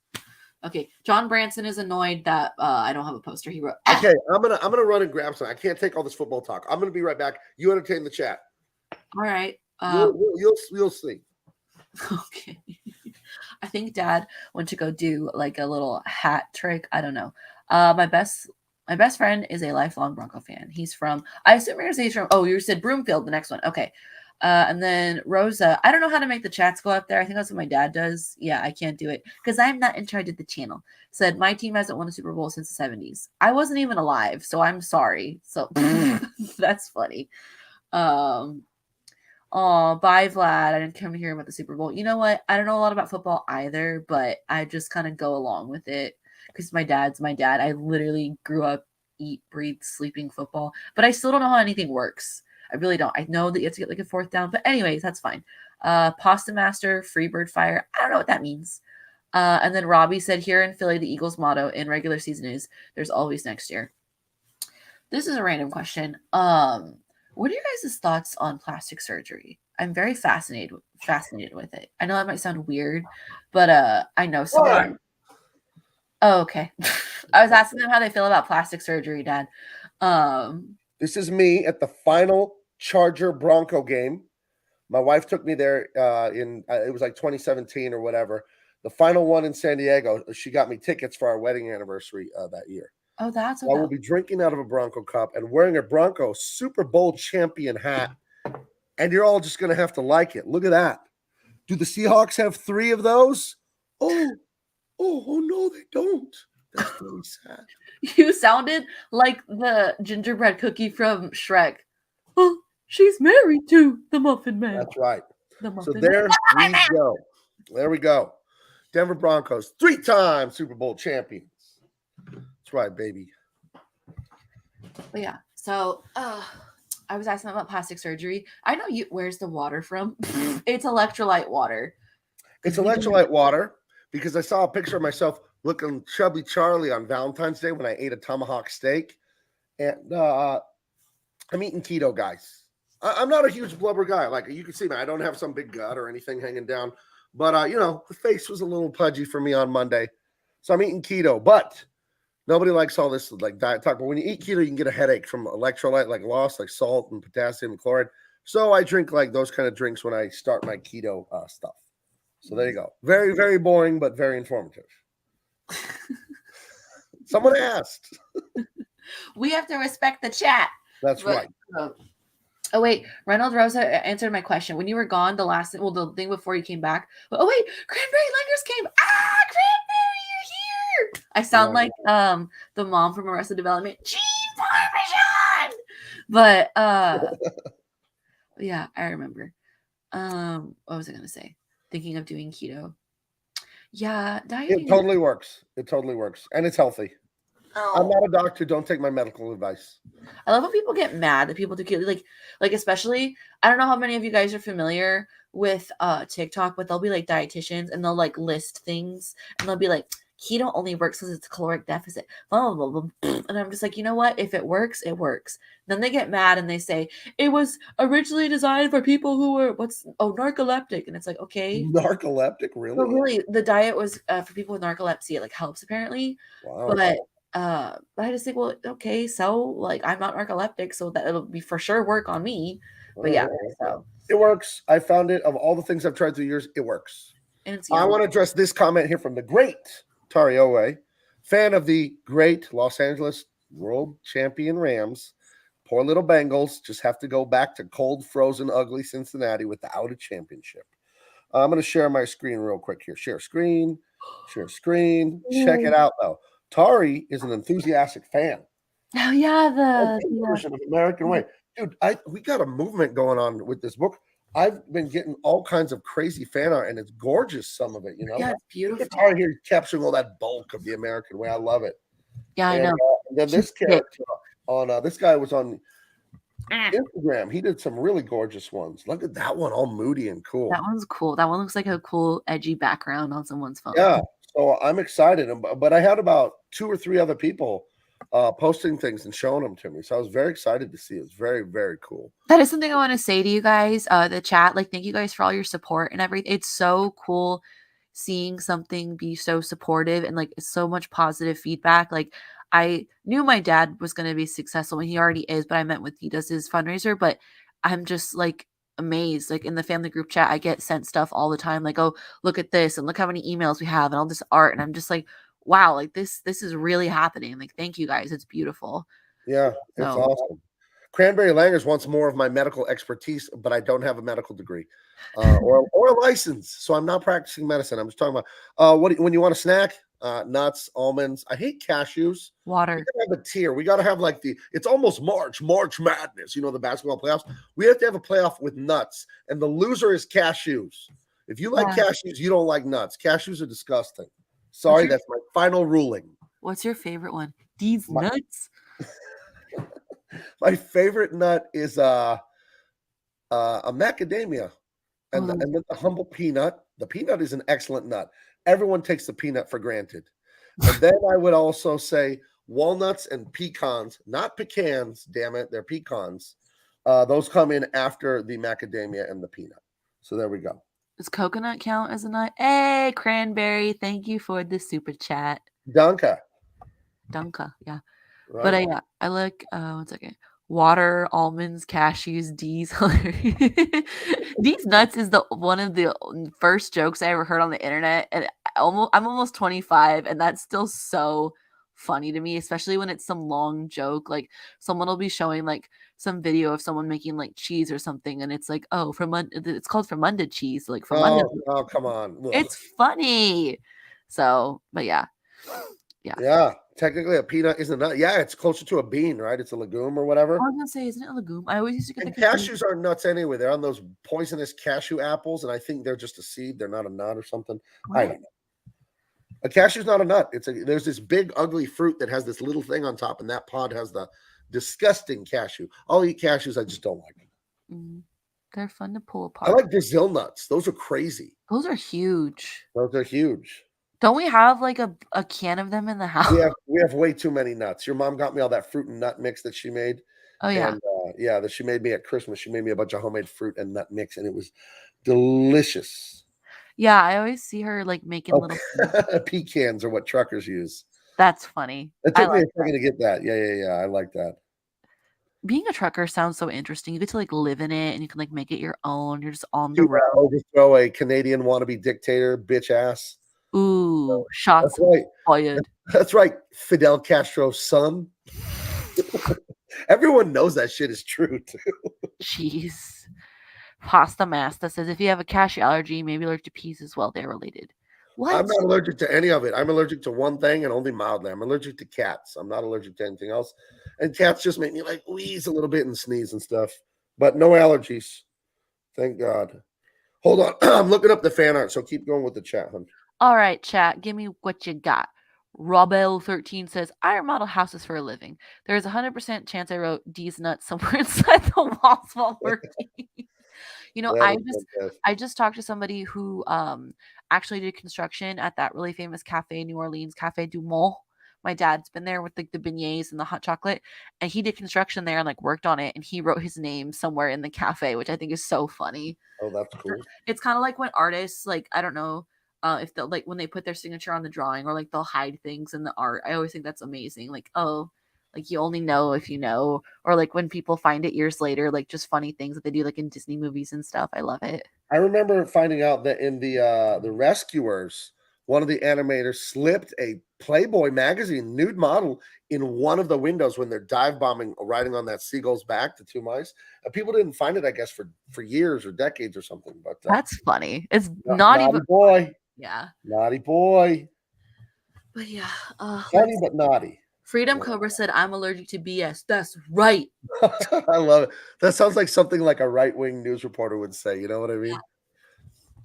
Okay, John Branson is annoyed that I don't have a poster. He wrote. Okay, I'm gonna run and grab some. I can't take all this football talk. I'm gonna be right back. You entertain the chat. All right. You'll see. Okay. I think Dad went to go do like a little hat trick. I don't know. My best friend is a lifelong Bronco fan. He's from. I assume you're gonna say he's from. Oh, you said Broomfield. The next one. Okay. And then Rosa, I don't know how to make the chats go up there. I think that's what my dad does. Yeah, I can't do it because I'm not in charge of the channel. Said my team hasn't won a Super Bowl since the 70s. I wasn't even alive, so I'm sorry. So that's funny. Oh, bye, Vlad. I didn't come to hear about the Super Bowl. You know what? I don't know a lot about football either, but I just kind of go along with it because my dad's my dad. I literally grew up, eat, breathe, sleeping football, but I still don't know how anything works. I really don't. I know that you have to get like a 4th down, but anyways, that's fine. Pasta Master, Freebird Fire. I don't know what that means. And then Robbie said here in Philly, the Eagles motto in regular season is there's always next year. This is a random question. What are you guys' thoughts on plastic surgery? I'm very fascinated with it. I know that might sound weird, but I know someone. Oh, okay. I was asking them how they feel about plastic surgery, Dad. This is me at the final Charger Bronco game. My wife took me there in it was like 2017 or whatever. The final one in San Diego. She got me tickets for our wedding anniversary that year. Oh, that's So what I will be drinking out of a Bronco cup and wearing a Bronco Super Bowl champion hat. And you're all just going to have to like it. Look at that. Do the Seahawks have 3 of those? Oh no, they don't. That's really sad. You sounded like the gingerbread cookie from Shrek. Oh, she's married to the Muffin Man. That's right. The So Muffin there Man. we go. There we go. Denver Broncos, 3-time Super Bowl champions. That's right, baby. But yeah, so I was asking about plastic surgery. I know you. Where's the water from? It's electrolyte water. It's electrolyte water because I saw a picture of myself looking chubby Charlie on Valentine's Day when I ate a tomahawk steak. And I'm eating keto, guys. I'm not a huge blubber guy. Like you can see me, I don't have some big gut or anything hanging down. But, you know, the face was a little pudgy for me on Monday. So I'm eating keto. But nobody likes all this like diet talk. But when you eat keto, you can get a headache from electrolyte like loss, like salt and potassium and chloride. So I drink like those kind of drinks when I start my keto stuff. So there you go. Very, very boring, but very informative. Someone asked. We have to respect the chat. That's right. Oh wait, Reynolds Rosa answered my question. When you were gone, the thing before you came back. Oh wait, Cranberry Langers came. Cranberry, you're here. I sound like the mom from Arrested Development. Cheese Parmesan. But yeah, I remember. What was I gonna say? Thinking of doing keto. Yeah, dieting. It totally works. It totally works, and it's healthy. Oh. I'm not a doctor. Don't take my medical advice. I love when people get mad that people do keto. Like especially, I don't know how many of you guys are familiar with TikTok, but they'll be like dietitians and they'll like list things and they'll be like, keto only works because it's a caloric deficit. Blah, blah, blah, blah. And I'm just like, you know what? If it works, it works. Then they get mad and they say it was originally designed for people who were narcoleptic, and it's like, okay, narcoleptic, really? But really, the diet was for people with narcolepsy. It like helps apparently, but I just think, well, okay, so like I'm not narcoleptic, so that it'll be for sure work on me. But yeah, so it works. I found it of all the things I've tried through years, it works. And I want to address this comment here from the great Tari Owe, fan of the great Los Angeles world champion Rams. Poor little Bengals just have to go back to cold, frozen, ugly Cincinnati without a championship. I'm going to share my screen real quick here. Share screen. Check it out, though. Tari is an enthusiastic fan. Oh, yeah. The version of American Way. Dude, we got a movement going on with this book. I've been getting all kinds of crazy fan art, and it's gorgeous, some of it, you know? Yeah, it's beautiful. Tari here capturing all that bulk of the American Way. I love it. Yeah, I know. And then this character this guy was on Instagram. He did some really gorgeous ones. Look at that one, all moody and cool. That one's cool. That one looks like a cool, edgy background on someone's phone. Yeah, so I'm excited. But I had about 2 or 3 other people posting things and showing them to me. So I was very excited to see it. It's very, very cool. That is something I want to say to you guys, the chat. Like, thank you guys for all your support and everything. It's so cool seeing something be so supportive and like so much positive feedback. Like, I knew my dad was going to be successful, and he already is, but I meant he does his fundraiser, but I'm just like amazed. Like in the family group chat, I get sent stuff all the time. Like, oh, look at this and look how many emails we have and all this art. And I'm just like, wow, like this is really happening. Like, thank you guys. It's beautiful. Yeah, it's awesome. Cranberry Langers wants more of my medical expertise, but I don't have a medical degree or a license. So I'm not practicing medicine. I'm just talking about when you want a snack, nuts, almonds. I hate cashews. Water. We gotta have a tier. We got to have like it's almost March Madness, you know, the basketball playoffs. We have to have a playoff with nuts, and the loser is cashews. If you like cashews, you don't like nuts. Cashews are disgusting. Sorry, that's my final ruling. What's your favorite one? These nuts? My favorite nut is a macadamia, and then the humble peanut. The peanut is an excellent nut. Everyone takes the peanut for granted. And then I would also say walnuts and pecans, not pecans. Damn it, they're pecans. Those come in after the macadamia and the peanut. So there we go. Does coconut count as a nut? Hey, Cranberry, thank you for the super chat. Danke. Dunka, yeah. But Right. I like one second. Water, almonds, cashews, D's. D's nuts is the one of the first jokes I ever heard on the internet, and I'm almost 25, and that's still so funny to me, especially when it's some long joke. Like someone will be showing like some video of someone making like cheese or something, and it's like, oh, it's called fermented cheese, like fermented. Oh, come on. Ugh. It's funny. So, but yeah, yeah. Yeah, technically a peanut is a nut. Yeah, it's closer to a bean, right? It's a legume or I whatever. was gonna say, isn't it a legume? I always used to get the And confused. cashews aren't nuts anyway. They're on those poisonous cashew apples, and I think they're just a seed. They're not a nut or something. I What? don't know. A cashew's not a nut. There's this big ugly fruit that has this little thing on top, and that pod has the disgusting cashew. I'll eat cashews. I just don't like them. Mm, they're fun to pull I apart. like Brazil nuts. Those are crazy. Those are huge. Those are huge. Don't we have like a can of them in the house? We have way too many nuts. Your mom got me all that fruit and nut mix that she made. Oh yeah. And yeah, that she made me at Christmas. She made me a bunch of homemade fruit and nut mix, and it was delicious. Yeah, I always see her like making Oh, little pecans are what truckers use. That's funny. It I took me like a second to get that. Yeah. I like that. being a trucker sounds so interesting. You get to like live in it and you can like make it your own. You're just on the To road. overthrow a Canadian wannabe dictator, bitch ass. Ooh, That's shots right. fired. That's right. Fidel Castro's son. Everyone knows that shit is true too. Jeez. Pasta Master says if you have a cashew allergy, you may be allergic to peas as well. They're related. What? I'm not allergic to any of it. I'm allergic to one thing and only mildly. I'm allergic to cats. I'm not allergic to anything else. And cats just make me like wheeze a little bit and sneeze and stuff. But no allergies. Thank God. Hold on. I'm looking up the fan art, so keep going with the chat, hun. All right, chat, give me what you got. Robel13 says, I remodel houses for a living. There is a 100% chance I wrote D's nuts somewhere inside the walls while working. You know, That is fantastic. I just talked to somebody who actually did construction at that really famous cafe in New Orleans, Cafe Du Monde. My dad's been there with like the beignets and the hot chocolate, and he did construction there and like worked on it, and he wrote his name somewhere in the cafe, which I think is so funny. Oh, that's cool. It's kind of like when artists, like, I don't know, if they'll like when they put their signature on the drawing or like they'll hide things in the art. I always think that's amazing. Like, oh, like you only know if you know, or like when people find it years later, like just funny things that they do like in Disney movies and stuff. I love it. I remember finding out that in the Rescuers, one of the animators slipped a Playboy magazine nude model in one of the windows when they're dive bombing, riding on that seagull's back, the two mice. People didn't find it, I guess, for years or decades or something. But That's funny. It's not naughty even boy, yeah. naughty boy, But yeah, funny but naughty. Freedom Cobra said, I'm allergic to BS. That's right. I love it. That sounds like something like a right-wing news reporter would say. You know what I mean?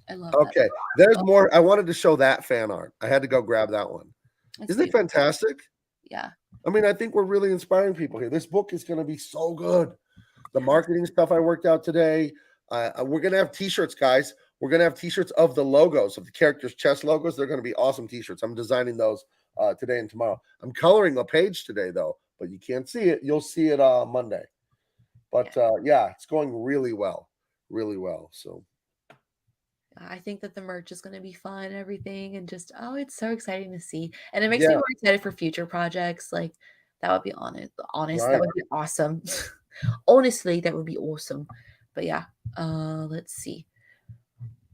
I love Okay, that. there's more. I wanted to show that fan art. I had to go grab that one. It's Isn't it beautiful. fantastic? Yeah. I mean, I think we're really inspiring people here. This book is going to be so good. The marketing stuff I worked out today. We're going to have t-shirts, guys. We're going to have t-shirts of the logos, of the characters' chest logos. They're going to be awesome t-shirts. I'm designing those today and tomorrow. I'm coloring a page today, though, but you can't see it. You'll see it Monday. But yeah, it's going really well. Really well. So I think that the merch is going to be fun and everything, and just it's so exciting to see, and it makes me more excited for future projects. Like that would be honest, Right. that would be awesome. Honestly, that would be awesome. But yeah, let's see.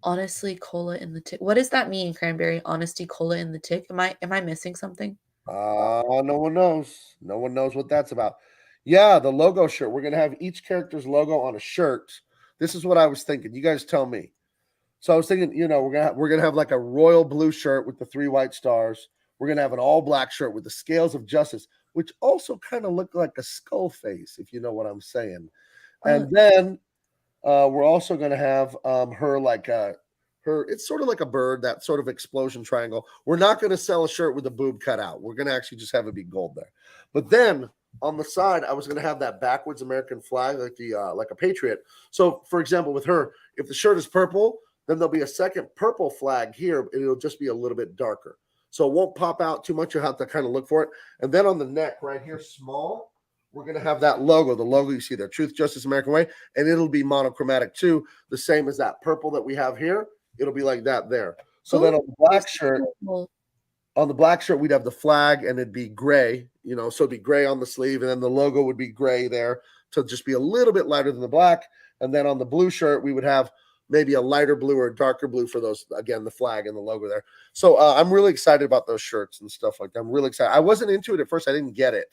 Honestly, cola in the tick. What does that mean, Cranberry? Honesty, cola in the tick. Am I missing something? No one knows. No one knows what that's about. Yeah, the logo shirt. We're gonna have each character's logo on a shirt. This is what I was thinking. You guys tell me. So I was thinking, we're gonna have like a royal blue shirt with the 3 white stars. We're gonna have an all black shirt with the scales of justice, which also kind of look like a skull face, if you know what I'm saying. And then we're also gonna have her like it's sort of like a bird, that sort of explosion triangle. We're not gonna sell a shirt with a boob cut out. We're gonna actually just have it be gold there. But then on the side, I was going to have that backwards American flag, like a patriot. So, for example, with her, if the shirt is purple, then there'll be a second purple flag here. And it'll just be a little bit darker. So it won't pop out too much. You'll have to kind of look for it. And then on the neck right here, small, we're going to have that logo, the logo you see there, Truth, Justice, American Way. And it'll be monochromatic too, the same as that purple that we have here. It'll be like that there. So then on the black shirt, On the black shirt, we'd have the flag and it'd be gray, so it'd be gray on the sleeve, and then the logo would be gray there to just be a little bit lighter than the black. And then on the blue shirt, we would have maybe a lighter blue or a darker blue for those, again, the flag and the logo there. So I'm really excited about those shirts and stuff like that. I'm really excited. I wasn't into it at first. I didn't get it.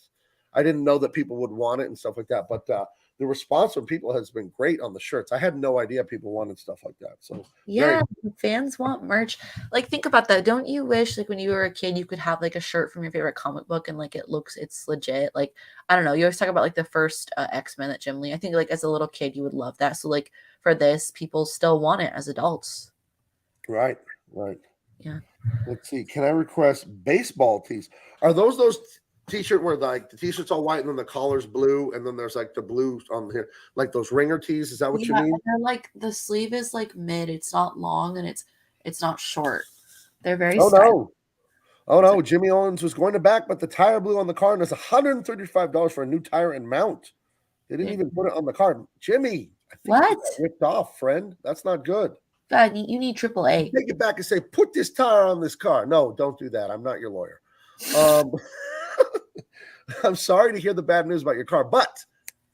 I didn't know that people would want it and stuff like that. But the response from people has been great on the shirts. I had no idea people wanted stuff like that. So yeah, fans want merch. Like, think about that. Don't you wish, like, when you were a kid, you could have like a shirt from your favorite comic book and like it's legit? Like, I don't know. You always talk about like the first X-Men that Jim Lee. I think like as a little kid, you would love that. So like for this, people still want it as adults. Right. Yeah. Let's see. Can I request baseball tees? Are those t-shirt where like the t-shirt's all white and then the collar's blue and then there's like the blue on here, like those ringer tees? Is that what you mean? They're like the sleeve is like mid. It's not long and it's not short. They're very Oh no. Jimmy Owens was going to back, but the tire blew on the car and it's $135 for a new tire and mount. They didn't even put it on the car. Jimmy, I think what? You got ripped off, friend. That's not good. God, you need AAA. Take it back and say, put this tire on this car. No, don't do that. I'm not your lawyer. I'm sorry to hear the bad news about your car, but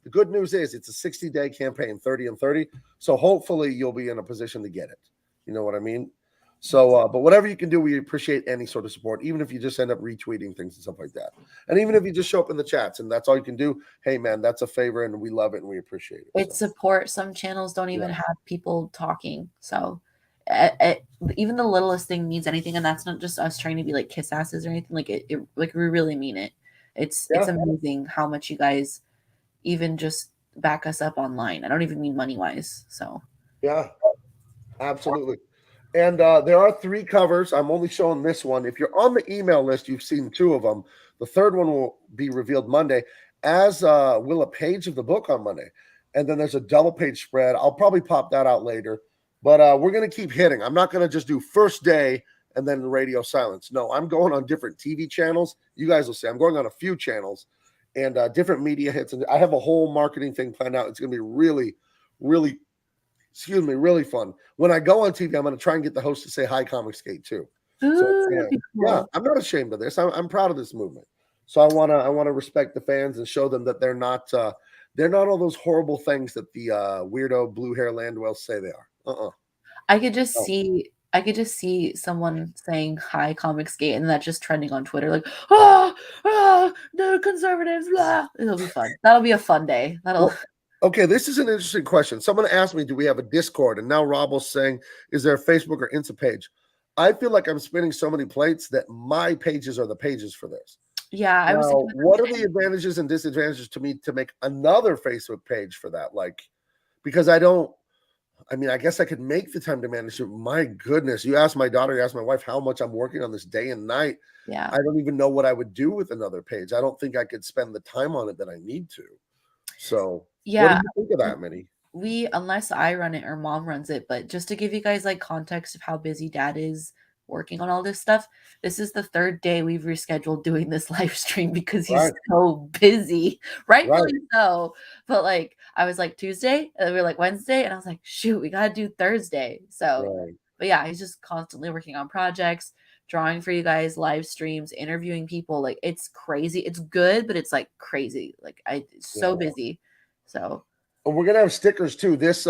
the good news is it's a 60-day campaign, 30 and 30. So hopefully you'll be in a position to get it. You know what I mean? So, but whatever you can do, we appreciate any sort of support, even if you just end up retweeting things and stuff like that. And even if you just show up in the chats and that's all you can do, hey, man, that's a favor and we love it and we appreciate it. It's support. Some channels don't even have people talking. So even the littlest thing means anything. And that's not just us trying to be like kiss asses or anything. Like like we really mean it. It's amazing how much you guys even just back us up online. I don't even mean money wise. So yeah, absolutely. And there are 3 covers. I'm only showing this one. If you're on the email list, you've seen 2 of them. The third one will be revealed Monday, as will a page of the book on Monday. And then there's a double page spread. I'll probably pop that out later. But we're going to keep hitting. I'm not going to just do first day and then radio silence. No, I'm going on different TV channels. You guys will see. I'm going on a few channels and different media hits. And I have a whole marketing thing planned out. It's going to be really, really, really fun. When I go on TV, I'm going to try and get the host to say hi, Comicsgate too. So, yeah, I'm not ashamed of this. I'm proud of this movement. So I want to respect the fans and show them that they're not all those horrible things that the weirdo blue hair Landwells say they are. I could just see someone saying hi Comicsgate and that just trending on Twitter like the conservatives blah. It'll be fun. That'll be a fun day. Okay, this is an interesting question. Someone asked me, do we have a Discord? And now Rob was saying, is there a Facebook or Insta page? I feel like I'm spinning so many plates that my pages are the pages for this. Yeah, I was. What are the advantages and disadvantages to me to make another Facebook page for that? Like, because I guess I could make the time to manage it. My goodness, you ask my daughter, you ask my wife how much I'm working on this day and night. Yeah, I don't even know what I would do with another page. I don't think I could spend the time on it that I need to. So, yeah. What do you think of that, Minnie? Unless I run it or mom runs it, but just to give you guys like context of how busy dad is working on all this stuff, this is the 3rd day we've rescheduled doing this live stream because he's so busy, rightfully so. But like I was like Tuesday and we were like Wednesday and I was like, shoot, we gotta do Thursday. So but yeah, he's just constantly working on projects, drawing for you guys, live streams, interviewing people. Like it's crazy. It's good, but it's like crazy. Like it's so busy. So we're gonna have stickers too. This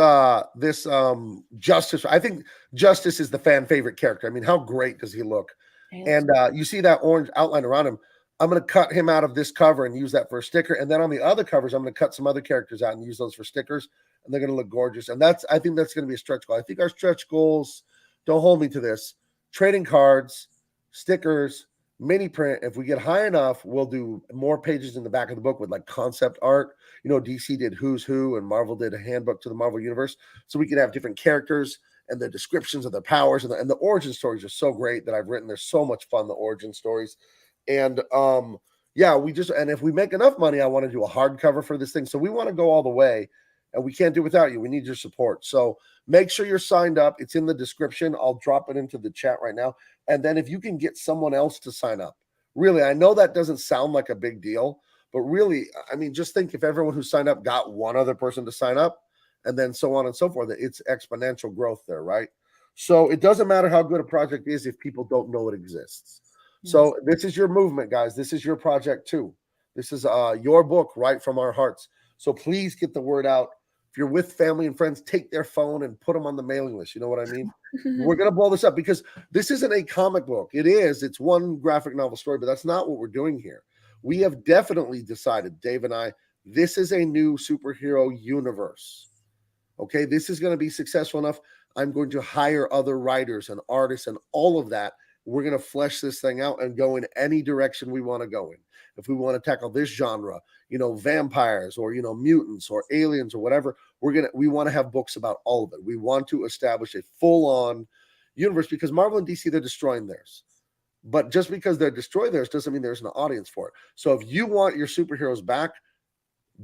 Justice. I think Justice is the fan favorite character. I mean, how great does he look? And you see that orange outline around him. I'm gonna cut him out of this cover and use that for a sticker. And then on the other covers, I'm gonna cut some other characters out and use those for stickers. And they're gonna look gorgeous. And I think that's gonna be a stretch goal. I think our stretch goals, don't hold me to this, trading cards, stickers, mini print. If we get high enough, we'll do more pages in the back of the book with like concept art. DC did Who's Who and Marvel did a handbook to the Marvel Universe. So we can have different characters and the descriptions of their powers and the origin stories are so great that I've written. They're so much fun, the origin stories. And and if we make enough money, I want to do a hardcover for this thing. So we want to go all the way and we can't do without you. We need your support. So make sure you're signed up. It's in the description. I'll drop it into the chat right now. And then if you can get someone else to sign up, really, I know that doesn't sound like a big deal, but really, I mean, just think if everyone who signed up got one other person to sign up and then so on and so forth, it's exponential growth there, right? So it doesn't matter how good a project is if people don't know it exists. So this is your movement, guys. This is your project too. This is your book right from our hearts. So please get the word out. If you're with family and friends, take their phone and put them on the mailing list. You know what I mean? We're going to blow this up because this isn't a comic book. It's one graphic novel story, but that's not what we're doing here. We have definitely decided, Dave and I, this is a new superhero universe. Okay, this is going to be successful enough. I'm going to hire other writers and artists and all of that. We're going to flesh this thing out and go in any direction we want to go in. If we want to tackle this genre, vampires or, mutants or aliens or whatever, we want to have books about all of it. We want to establish a full-on universe because Marvel and DC, they're destroying theirs. But just because they're destroying theirs doesn't mean there's an audience for it. So if you want your superheroes back,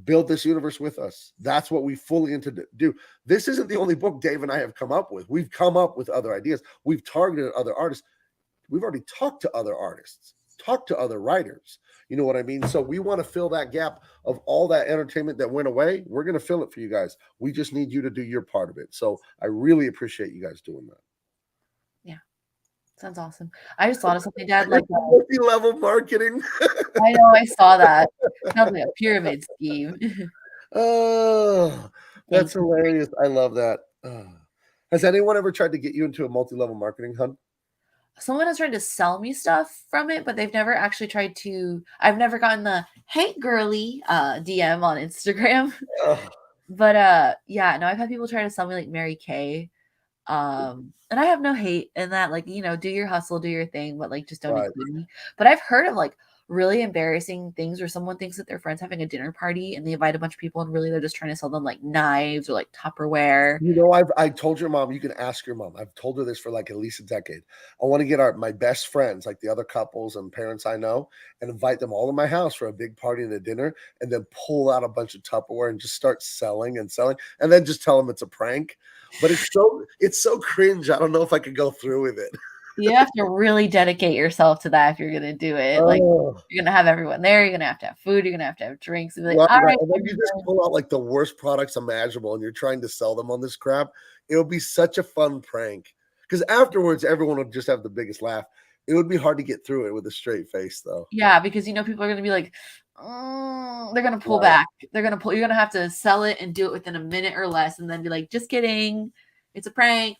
build this universe with us. That's what we fully intend to do. This isn't the only book Dave and I have come up with. We've come up with other ideas. We've targeted other artists. We've already talked to other artists, talked to other writers. You know what I mean? So we want to fill that gap of all that entertainment that went away. We're going to fill it for you guys. We just need you to do your part of it. So I really appreciate you guys doing that. Yeah. Sounds awesome. I just thought of something, Dad. Like multi-level marketing. I know, I saw that. Sounds like a pyramid scheme. Oh, that's hilarious. I love that. Has anyone ever tried to get you into a multi-level marketing hunt? Someone has tried to sell me stuff from it, but they've never actually tried to. I've never gotten the "Hey girly" DM on Instagram. But yeah, no, I've had people try to sell me like Mary Kay. And I have no hate in that, like, do your hustle, do your thing, but like just don't include me. But I've heard of like really embarrassing things where someone thinks that their friend's having a dinner party and they invite a bunch of people and really they're just trying to sell them like knives or like Tupperware. I told your mom, you can ask your mom. I've told her this for like at least a decade. I want to get my best friends, like the other couples and parents I know, and invite them all to my house for a big party and a dinner, and then pull out a bunch of Tupperware and just start selling, and then just tell them it's a prank. But it's so cringe. I don't know if I could go through with it. You have to really dedicate yourself to that if you're gonna do it. Like you're gonna have everyone there. You're gonna have food. You're gonna have drinks. And be like, all right. And then you just pull out like the worst products imaginable, and you're trying to sell them on this crap. It'll be such a fun prank because afterwards, everyone would just have the biggest laugh. It would be hard to get through it with a straight face, though. Yeah, because people are gonna be like, they're gonna pull back. They're gonna pull. You're gonna have to sell it and do it within a minute or less, and then be like, just kidding. It's a prank,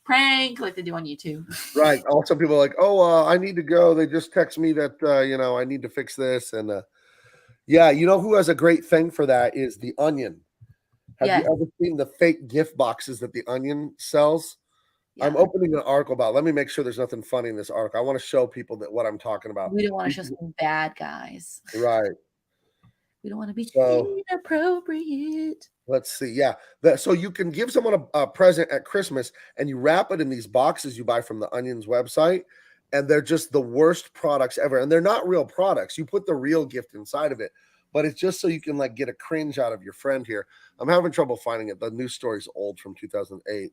like they do on YouTube. Right. Also, people are like, oh, I need to go. They just text me that, I need to fix this. And yeah, who has a great thing for that is The Onion. Have you ever seen the fake gift boxes that The Onion sells? Yeah. I'm opening an article about. Let me make sure there's nothing funny in this article. I want to show people what I'm talking about. We don't want to show some bad guys. Right. We don't want to be inappropriate. Let's see. Yeah. So you can give someone a present at Christmas and you wrap it in these boxes you buy from the Onion's website. And they're just the worst products ever. And they're not real products. You put the real gift inside of it. But it's just so you can like get a cringe out of your friend here. I'm having trouble finding it. The news story's old from 2008.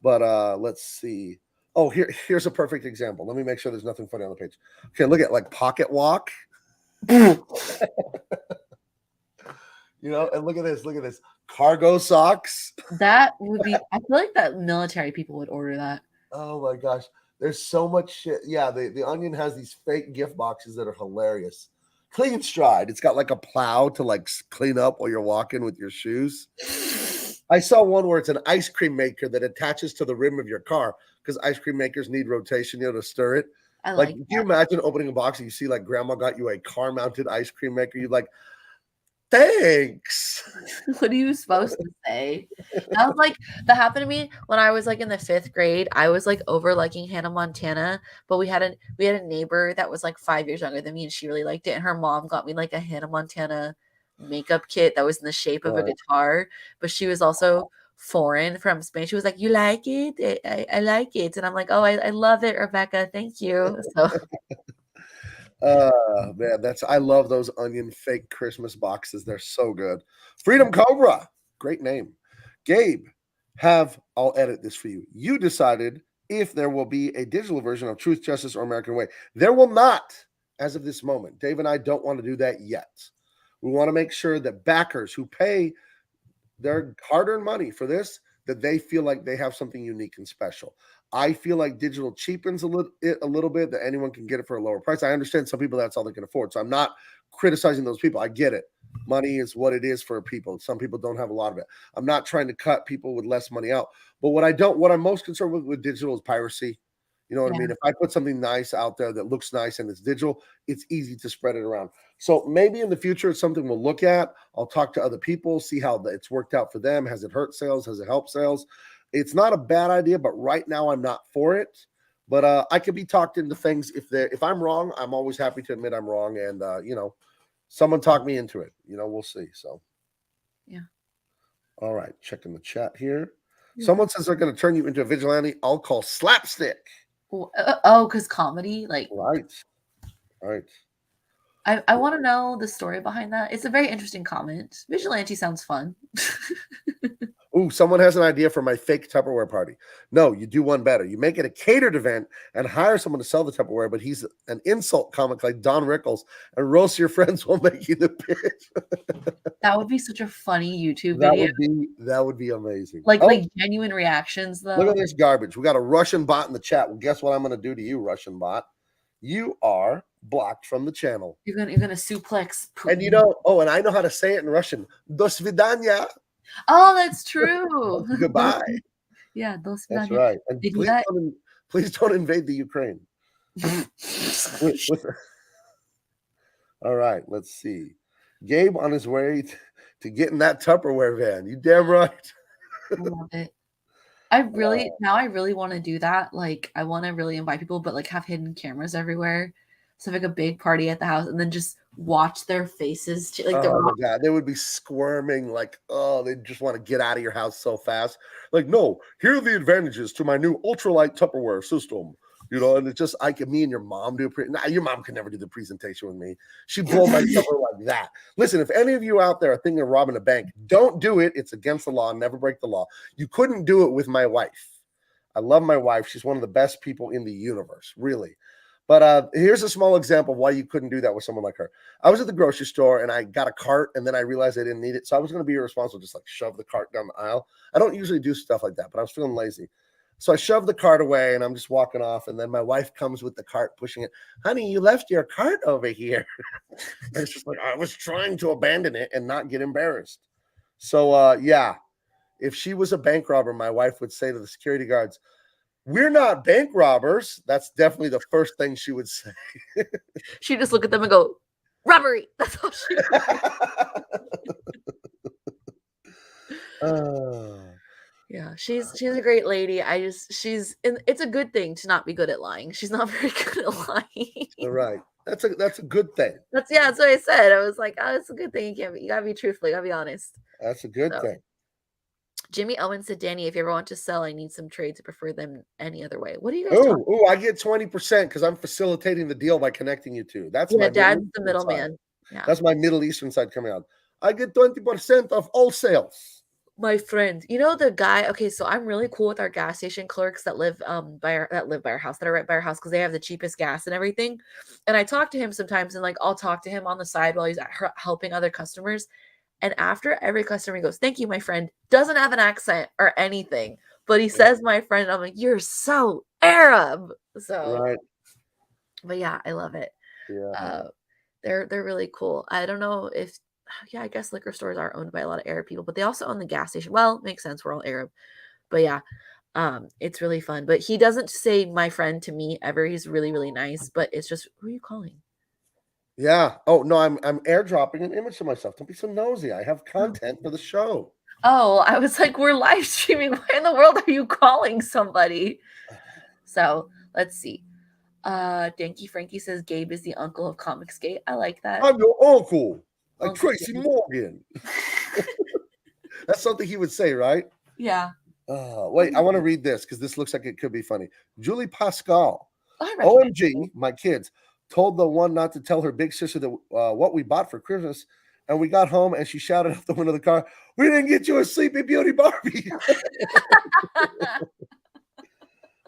But let's see. Oh, here's a perfect example. Let me make sure there's nothing funny on the page. Okay, look at like Pocket Walk. And look at this cargo socks. That would be, I feel like that military people would order that. Oh my gosh. There's so much shit. Yeah, the Onion has these fake gift boxes that are hilarious. Clean Stride. It's got like a plow to like clean up while you're walking with your shoes. I saw one where it's an ice cream maker that attaches to the rim of your car because ice cream makers need rotation, to stir it. Can you imagine opening a box and you see like grandma got you a car mounted ice cream maker? You're like, thanks. What are you supposed to say? That happened to me when I was like in the 5th grade. I was like over liking Hannah Montana, but we had a neighbor that was like 5 years younger than me, and she really liked it. And her mom got me like a Hannah Montana makeup kit that was in the shape of a guitar, but she was also foreign from Spain. She was like, "You like it? I like it," and I'm like, "Oh, I love it, Rebecca. Thank you." So. Man, I love those Onion fake Christmas boxes. They're so good. Freedom Cobra, great name. Gabe, I'll edit this for you. You decided if there will be a digital version of Truth, Justice, or American Way. There will not, as of this moment. Dave and I don't want to do that yet. We want to make sure that backers who pay their hard-earned money for this, that they feel like they have something unique and special. I feel like digital cheapens a little bit, that anyone can get it for a lower price. I understand some people that's all they can afford. So I'm not criticizing those people. I get it. Money is what it is for people. Some people don't have a lot of it. I'm not trying to cut people with less money out. But what I'm most concerned with digital is piracy. You know what I Yeah. mean? If I put something nice out there that looks nice and it's digital, it's easy to spread it around. So maybe in the future, it's something we'll look at. I'll talk to other people, see how it's worked out for them. Has it hurt sales? Has it helped sales? It's not a bad idea, but right now I'm not for it. But I could be talked into things. If I'm wrong, I'm always happy to admit I'm wrong. And someone talk me into it. We'll see. So Yeah. all right, checking the chat here. Yeah. Someone says they're going to turn you into a vigilante. I'll call slapstick. Because comedy, like, Right. I want to know the story behind that. It's a very interesting comment. Vigilante sounds fun. Ooh, someone has an idea for my fake Tupperware party. No, you do one better. You make it a catered event and hire someone to sell the Tupperware, but he's an insult comic like Don Rickles, and roast your friends while making the pitch. That would be such a funny YouTube video. That would be amazing. Like genuine reactions, though. Look at this garbage. We got a Russian bot in the chat. Well, guess what I'm going to do to you, Russian bot? You are blocked from the channel. You're gonna suplex Putin. And and I know how to say it in Russian. Do svidanya. Oh, that's true. Goodbye. Yeah, do svidanya. That's right. And please don't invade the Ukraine. All right, let's see. Gabe on his way to getting that Tupperware van. You damn right. I love it. I really want to do that. Like, I want to really invite people, but like have hidden cameras everywhere. So like a big party at the house, and then just watch their faces. Like, oh my God, they would be squirming like, they just want to get out of your house so fast. Like, no, here are the advantages to my new ultralight Tupperware system. And it's just me and your mom do. Your mom could never do the presentation with me. She'd blow my cover like that. Listen, if any of you out there are thinking of robbing a bank, don't do it. It's against the law. Never break the law. You couldn't do it with my wife. I love my wife. She's one of the best people in the universe, really. But here's a small example of why you couldn't do that with someone like her. I was at the grocery store and I got a cart, and then I realized I didn't need it. So I was going to be irresponsible, just like shove the cart down the aisle. I don't usually do stuff like that, but I was feeling lazy. So I shoved the cart away and I'm just walking off. And then my wife comes with the cart, pushing it. Honey, you left your cart over here. And it's just like, I was trying to abandon it and not get embarrassed. So, yeah, if she was a bank robber, my wife would say to the security guards, "We're not bank robbers." That's definitely the first thing she would say. She just look at them and go, "Robbery." That's all she Yeah, she's a great lady. It's a good thing to not be good at lying. She's not very good at lying. All right. That's a good thing. That's what I said. I was like, oh, it's a good thing. You gotta be truthful. You gotta be honest. That's a good thing. Jimmy Owen said, Danny, if you ever want to sell, I need some trades. I prefer them any other way. What do you guys talking about? I get 20% because I'm facilitating the deal by connecting you two. That's my dad's the middleman. Yeah. That's my Middle Eastern side coming out. I get 20% of all sales. My friend, the guy. Okay, so I'm really cool with our gas station clerks that live by our house, that are right by our house, because they have the cheapest gas and everything. And I talk to him sometimes, and like I'll talk to him on the side while he's helping other customers. And after every customer, he goes, "Thank you, my friend." Doesn't have an accent or anything, but he says, "My friend." I'm like, "You're so Arab." So, right. But yeah, I love it. Yeah, they're really cool. I don't know if. Yeah, I guess liquor stores are owned by a lot of Arab people, but they also own the gas station. Well, makes sense. We're all Arab. But yeah, it's really fun. But he doesn't say "my friend" to me ever. He's really, really nice. But it's just, who are you calling? Yeah. Oh, no, I'm airdropping an image to myself. Don't be so nosy. I have content for the show. Oh, I was like, we're live streaming. Why in the world are you calling somebody? So let's see. Danky Frankie says Gabe is the uncle of Comicsgate. I like that. I'm your uncle. Like Tracy Morgan. That's something he would say, right? Yeah. Wait, I want to read this because this looks like it could be funny. Julie Pascal. OMG, my kids told the one not to tell her big sister that what we bought for Christmas, and we got home and she shouted out the window of the car, "We didn't get you a Sleeping Beauty Barbie."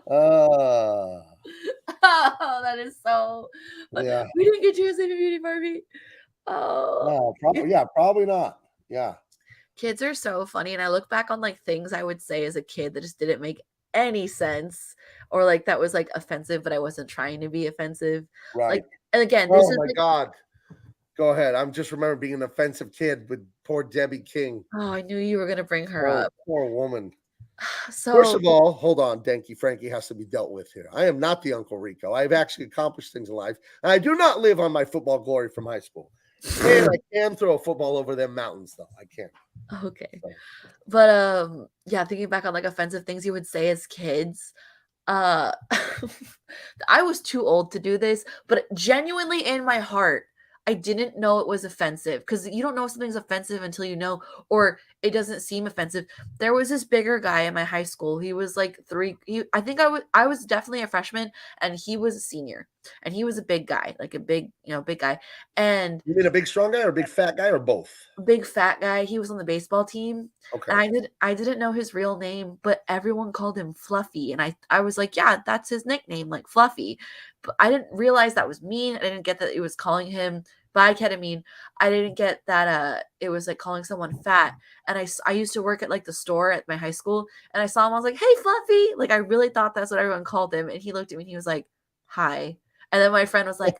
Oh, that is so. Yeah. We didn't get you a Sleeping Beauty Barbie. Oh, no, probably not. Yeah. Kids are so funny, and I look back on, like, things I would say as a kid that just didn't make any sense, or, like, that was, like, offensive, but I wasn't trying to be offensive. Like, Right. and again, this Oh is my like God. Go ahead. I'm just remember being an offensive kid with poor Debbie King. oh, I knew you were gonna bring her up. Poor woman. First So of all, hold on, Denky Frankie has to be dealt with here. I am not the Uncle Rico. I've actually accomplished things in life, and I do not live on my football glory from high school. And I can throw a football over them mountains, though. I can. okay. So, But, yeah, thinking back on, like, offensive things you would say as kids, uh, I was too old to do this, but genuinely in my heart, I didn't know it was offensive because you don't know something's offensive until you know, or it doesn't seem offensive. There was this bigger guy in my high school. He was like I think I was definitely a freshman and he was a senior. And he was a big guy, like a big, big guy. And you mean a big strong guy or a big fat guy or both? big fat guy. He was on the baseball team, and Okay. I didn't know his real name, but everyone called him Fluffy, and I was like, "Yeah, that's his nickname, like Fluffy." But I didn't realize that was mean. I didn't get that it was calling him by ketamine. I didn't get that it was like calling someone fat. And I used to work at like the store at my high school, and I saw him. I was like, "Hey, Fluffy!" Like I really thought that's what everyone called him, and he looked at me and he was like, "Hi." And then my friend was like,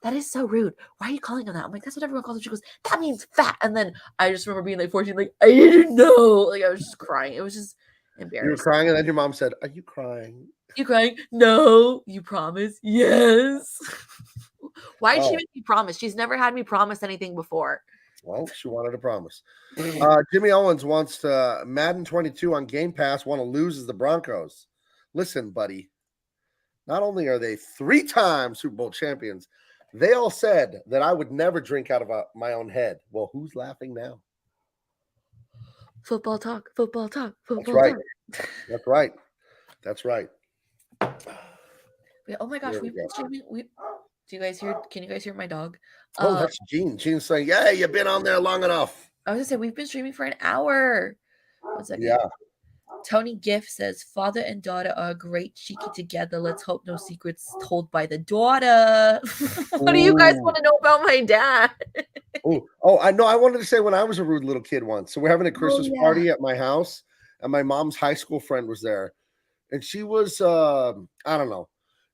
that is so rude. Why are you calling him that? I'm like, that's what everyone calls him. She goes, that means fat. And then I just remember being like 14, like, I didn't know. Like, I was just crying. It was just You were embarrassing. crying, and then your mom said, "Are you crying?" You crying? No. You promise? Yes. Why did she Oh, make me promise? She's never had me promise anything before. well, she wanted a promise. Jimmy Owens wants to Madden 22 on Game Pass. Want to lose as the Broncos. Listen, buddy. Not only are they 3-time Super Bowl champions, they all said that I would never drink out of my own head. Well, who's laughing now? Football talk, football talk, That's football right. talk. That's right. That's right. Oh my gosh, There we we've been go. streaming. Do you guys hear? Can you guys hear my dog? Oh, Uh, that's Gene. Gene's saying, "Yeah, you've been on there long enough." I was gonna say we've been streaming for an hour. 1 second. Yeah. Tony Gift says, father and daughter are great cheeky together. Let's hope no secrets told by the daughter. What do you guys Ooh. want to know about my dad? Ooh. Oh, I know. I wanted to say when I was a rude little kid once. So we're having a Oh, Christmas yeah. party at my house, and my mom's high school friend was there, and she was I don't know.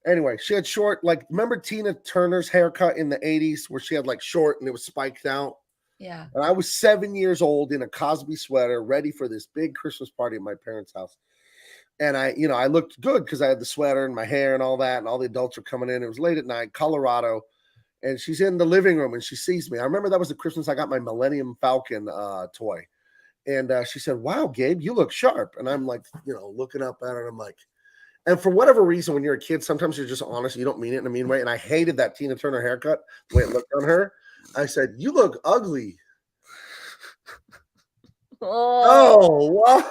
Anyway, she had short, like remember Tina Turner's haircut in the 80s where she had like short and it was spiked out. Yeah. And I was 7 years old in a Cosby sweater, ready for this big Christmas party at my parents' house. And I looked good because I had the sweater and my hair and all that, and all the adults were coming in. It was late at night, Colorado, and she's in the living room and she sees me. I remember that was the Christmas I got my Millennium Falcon toy. And she said, "Wow, Gabe, you look sharp." And I'm like, looking up at her, and I'm like, and for whatever reason, when you're a kid, sometimes you're just honest. You don't mean it in a mean way. And I hated that Tina Turner haircut, the way it looked on her. I said, "You look ugly." Oh, Oh, why?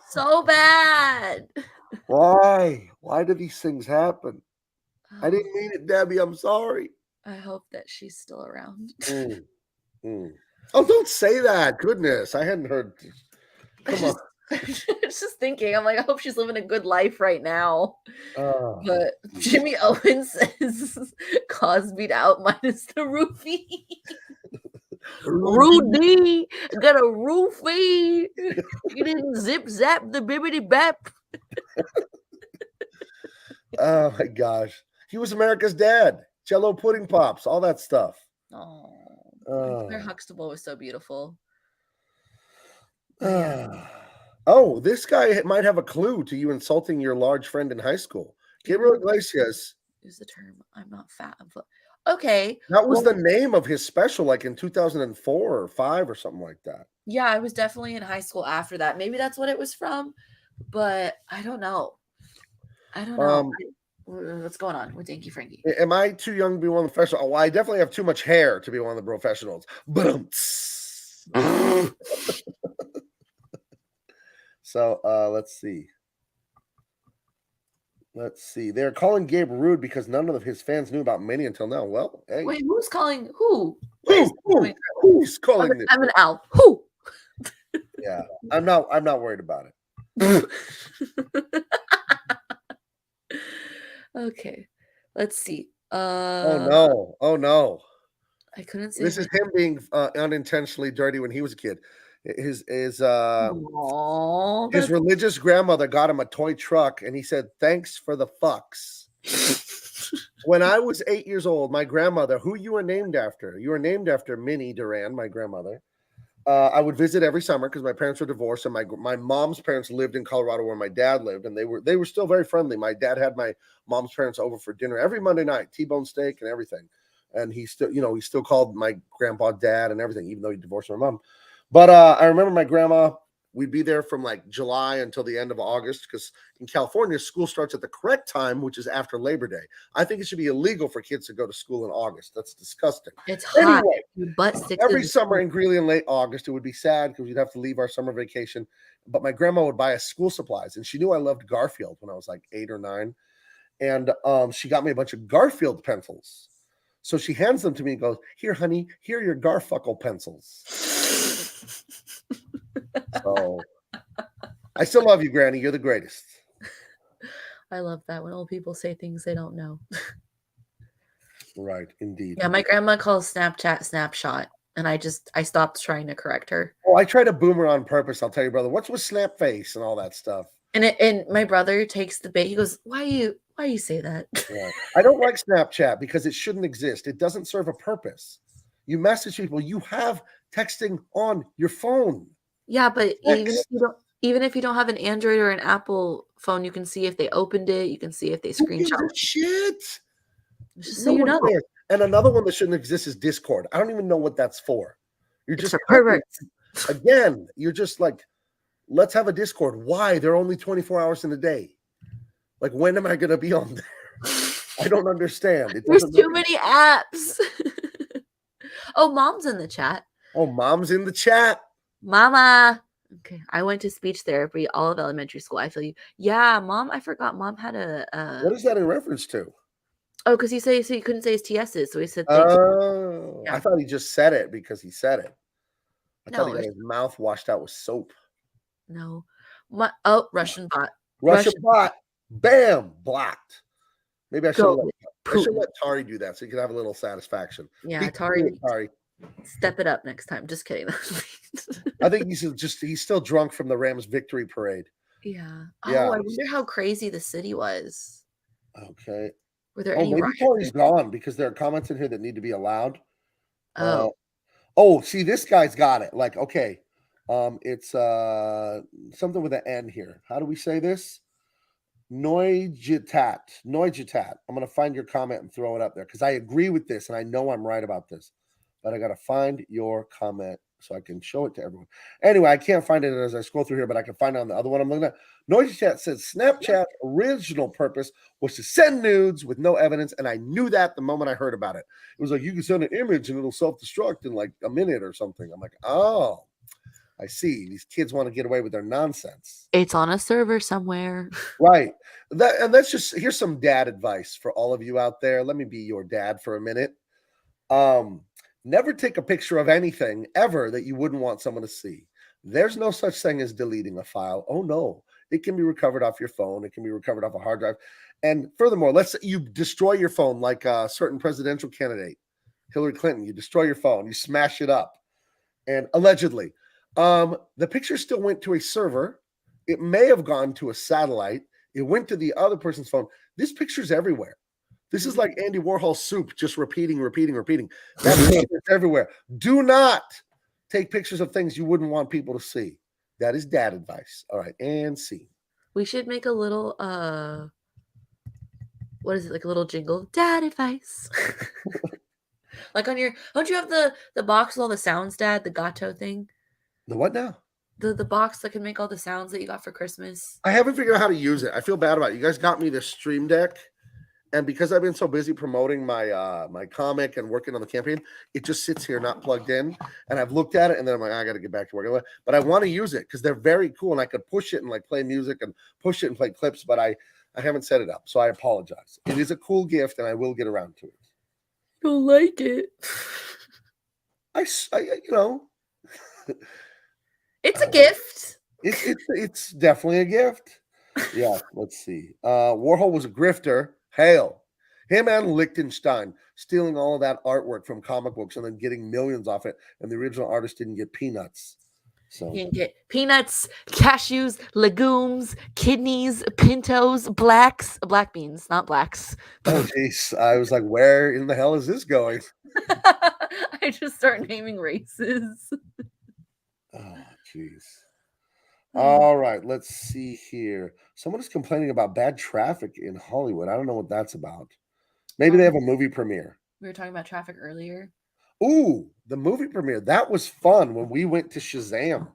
so bad. Why? Why do these things happen? I Oh, didn't mean it, Debbie. I'm sorry. I hope that she's still around. Mm, mm. Oh, don't say that. Goodness, I hadn't heard. Come on. Just thinking, I'm like, I hope she's living a good life right now. Oh, But Jimmy Owens says Cosby'd out minus the roofie. Rudy got a roofie. You didn't zip zap the bibbity bap. oh my gosh. He was America's dad. Jello pudding pops, all that stuff. Oh, Claire Oh. Huxtable was so beautiful. But yeah, Oh, this guy might have a clue to you insulting your large friend in high school. Gabriel Iglesias. use the term. I'm not fat. Okay. That was Well, the name of his special, like in 2004 or 5 or something like that. yeah, I was definitely in high school after that. Maybe that's what it was from, but I don't know. I don't know. What's going on with Dinky Frankie? Am I too young to be one of the professionals? Oh, well, I definitely have too much hair to be one of the professionals. But so let's see. Let's see. They're calling Gabe rude because none of his fans knew about Mini until now. Well, hey, Wait, who's calling who? What is who's oh, calling this? I'm an L. Who? Yeah, I'm not worried about it. Okay. Let's see. Oh no! Oh no! I couldn't say This is him being unintentionally dirty when he was a kid. His Aw, his that's religious grandmother got him a toy truck, and he said, "Thanks for the fucks." When I was 8 years old, my grandmother, who you were named after, Minnie Duran, my grandmother. I would visit every summer because my parents were divorced, and my mom's parents lived in Colorado where my dad lived, and they were still very friendly. My dad had my mom's parents over for dinner every Monday night, T-bone steak and everything. And he still called my grandpa dad and everything, even though he divorced my mom. But I remember my grandma. We'd be there from like July until the end of August because in California, school starts at the correct time, which is after Labor Day. I think it should be illegal for kids to go to school in August. That's disgusting. it's hot. Anyway, Your butt sticks every in summer in Greeley in late August, it would be sad because we'd have to leave our summer vacation. But my grandma would buy us school supplies, and she knew I loved Garfield when I was like 8 or 9. And she got me a bunch of Garfield pencils. So she hands them to me and goes, "Here, honey, here are your Garfuckle pencils." So I still love you, Granny. You're the greatest. I love that when old people say things they don't know. Right, indeed. Yeah, my grandma calls Snapchat snapshot, and I stopped trying to correct her. Oh, I try to boomer on purpose. I'll tell you, brother. What's with snap face and all that stuff? And my brother takes the bait. He goes, why you say that?" Yeah. I don't like Snapchat because it shouldn't exist. It doesn't serve a purpose. You message people. You have texting on your phone. Yeah, but Text. even if you don't have an Android or an Apple phone, you can see if they opened it. You can see if they Who gives screenshot. a shit? Just so No you one know, cares. And another one that shouldn't exist is Discord. I don't even know what that's for. You're it's just for perverts. again, you're just like, let's have a Discord. Why? They're only 24 hours in a day. Like, when am I going to be on there? I don't understand. It There's doesn't too make many apps. Oh, mom's in the chat. Oh, mom's in the chat. Mama. Okay, I went to speech therapy all of elementary school. I feel you. Yeah, mom. I forgot. Mom had What is that in reference to? Oh, because he couldn't say his TS's, so he said things. Oh, Yeah. I thought he just said it because he said it. I thought he No, got his mouth washed out with soap. no. Russian bot. Russian bot. Bam, blocked. Maybe I should Go. let Tari do that so you can have a little satisfaction. Yeah, Be Tari. cool, Tari. Step it up next time. Just kidding. I think he's still drunk from the Rams victory parade. Yeah. Yeah. Oh, I wonder how crazy the city was. Okay. Were there Oh, any maybe riots? Tari's gone because there are comments in here that need to be allowed. Oh, See, this guy's got it. Like, okay. It's something with an N here. How do we say this? Noijitat. I'm gonna find your comment and throw it up there because I agree with this and I know I'm right about this, but I gotta find your comment so I can show it to everyone. Anyway, I can't find it as I scroll through here, but I can find it on the other one I'm looking at. Noijitat says Snapchat's original purpose was to send nudes with no evidence, and I knew that the moment I heard about it. It was like you can send an image and it'll self-destruct in like a minute or something. I'm like, oh, I see. These kids want to get away with their nonsense. it's on a server somewhere. Right. That's just here's some dad advice for all of you out there. Let me be your dad for a minute. Never take a picture of anything ever that you wouldn't want someone to see. There's no such thing as deleting a file. Oh no. It can be recovered off your phone. It can be recovered off a hard drive. And furthermore, let's say you destroy your phone like a certain presidential candidate, Hillary Clinton. You destroy your phone, you smash it up. And allegedly, the picture still went to a server. It may have gone to a satellite. It went to the other person's phone. This picture's everywhere. This is like Andy Warhol's soup, just repeating. That picture's everywhere. Do not take pictures of things you wouldn't want people to see. That is dad advice. All right, and see. We should make a little what is it, like a little jingle? Dad advice. Like on your, don't you have the box with all the sounds, Dad? The Gato thing? The what now? The box that can make all the sounds that you got for Christmas. I haven't figured out how to use it. I feel bad about it. You guys got me this Stream Deck, and because I've been so busy promoting my my comic and working on the campaign, it just sits here not plugged in. And I've looked at it, and then I'm like, I got to get back to work. But I want to use it because they're very cool, and I could push it and like play music and push it and play clips. But I haven't set it up, so I apologize. It is a cool gift, and I will get around to it. You'll like it. I you know. It's a gift. It's definitely a gift. Yeah, let's see. Warhol was a grifter. Hail. Him and Lichtenstein stealing all of that artwork from comic books and then getting millions off it, and the original artist didn't get peanuts. So You can get peanuts, cashews, legumes, kidneys, pintos, black beans, not blacks. oh jeez, I was like, where in the hell is this going? I just start naming races. Oh jeez. All right, let's see here. Someone is complaining about bad traffic in Hollywood. I don't know what that's about. Maybe they have a movie premiere. We were talking about traffic earlier. Ooh, the movie premiere. That was fun when we went to Shazam.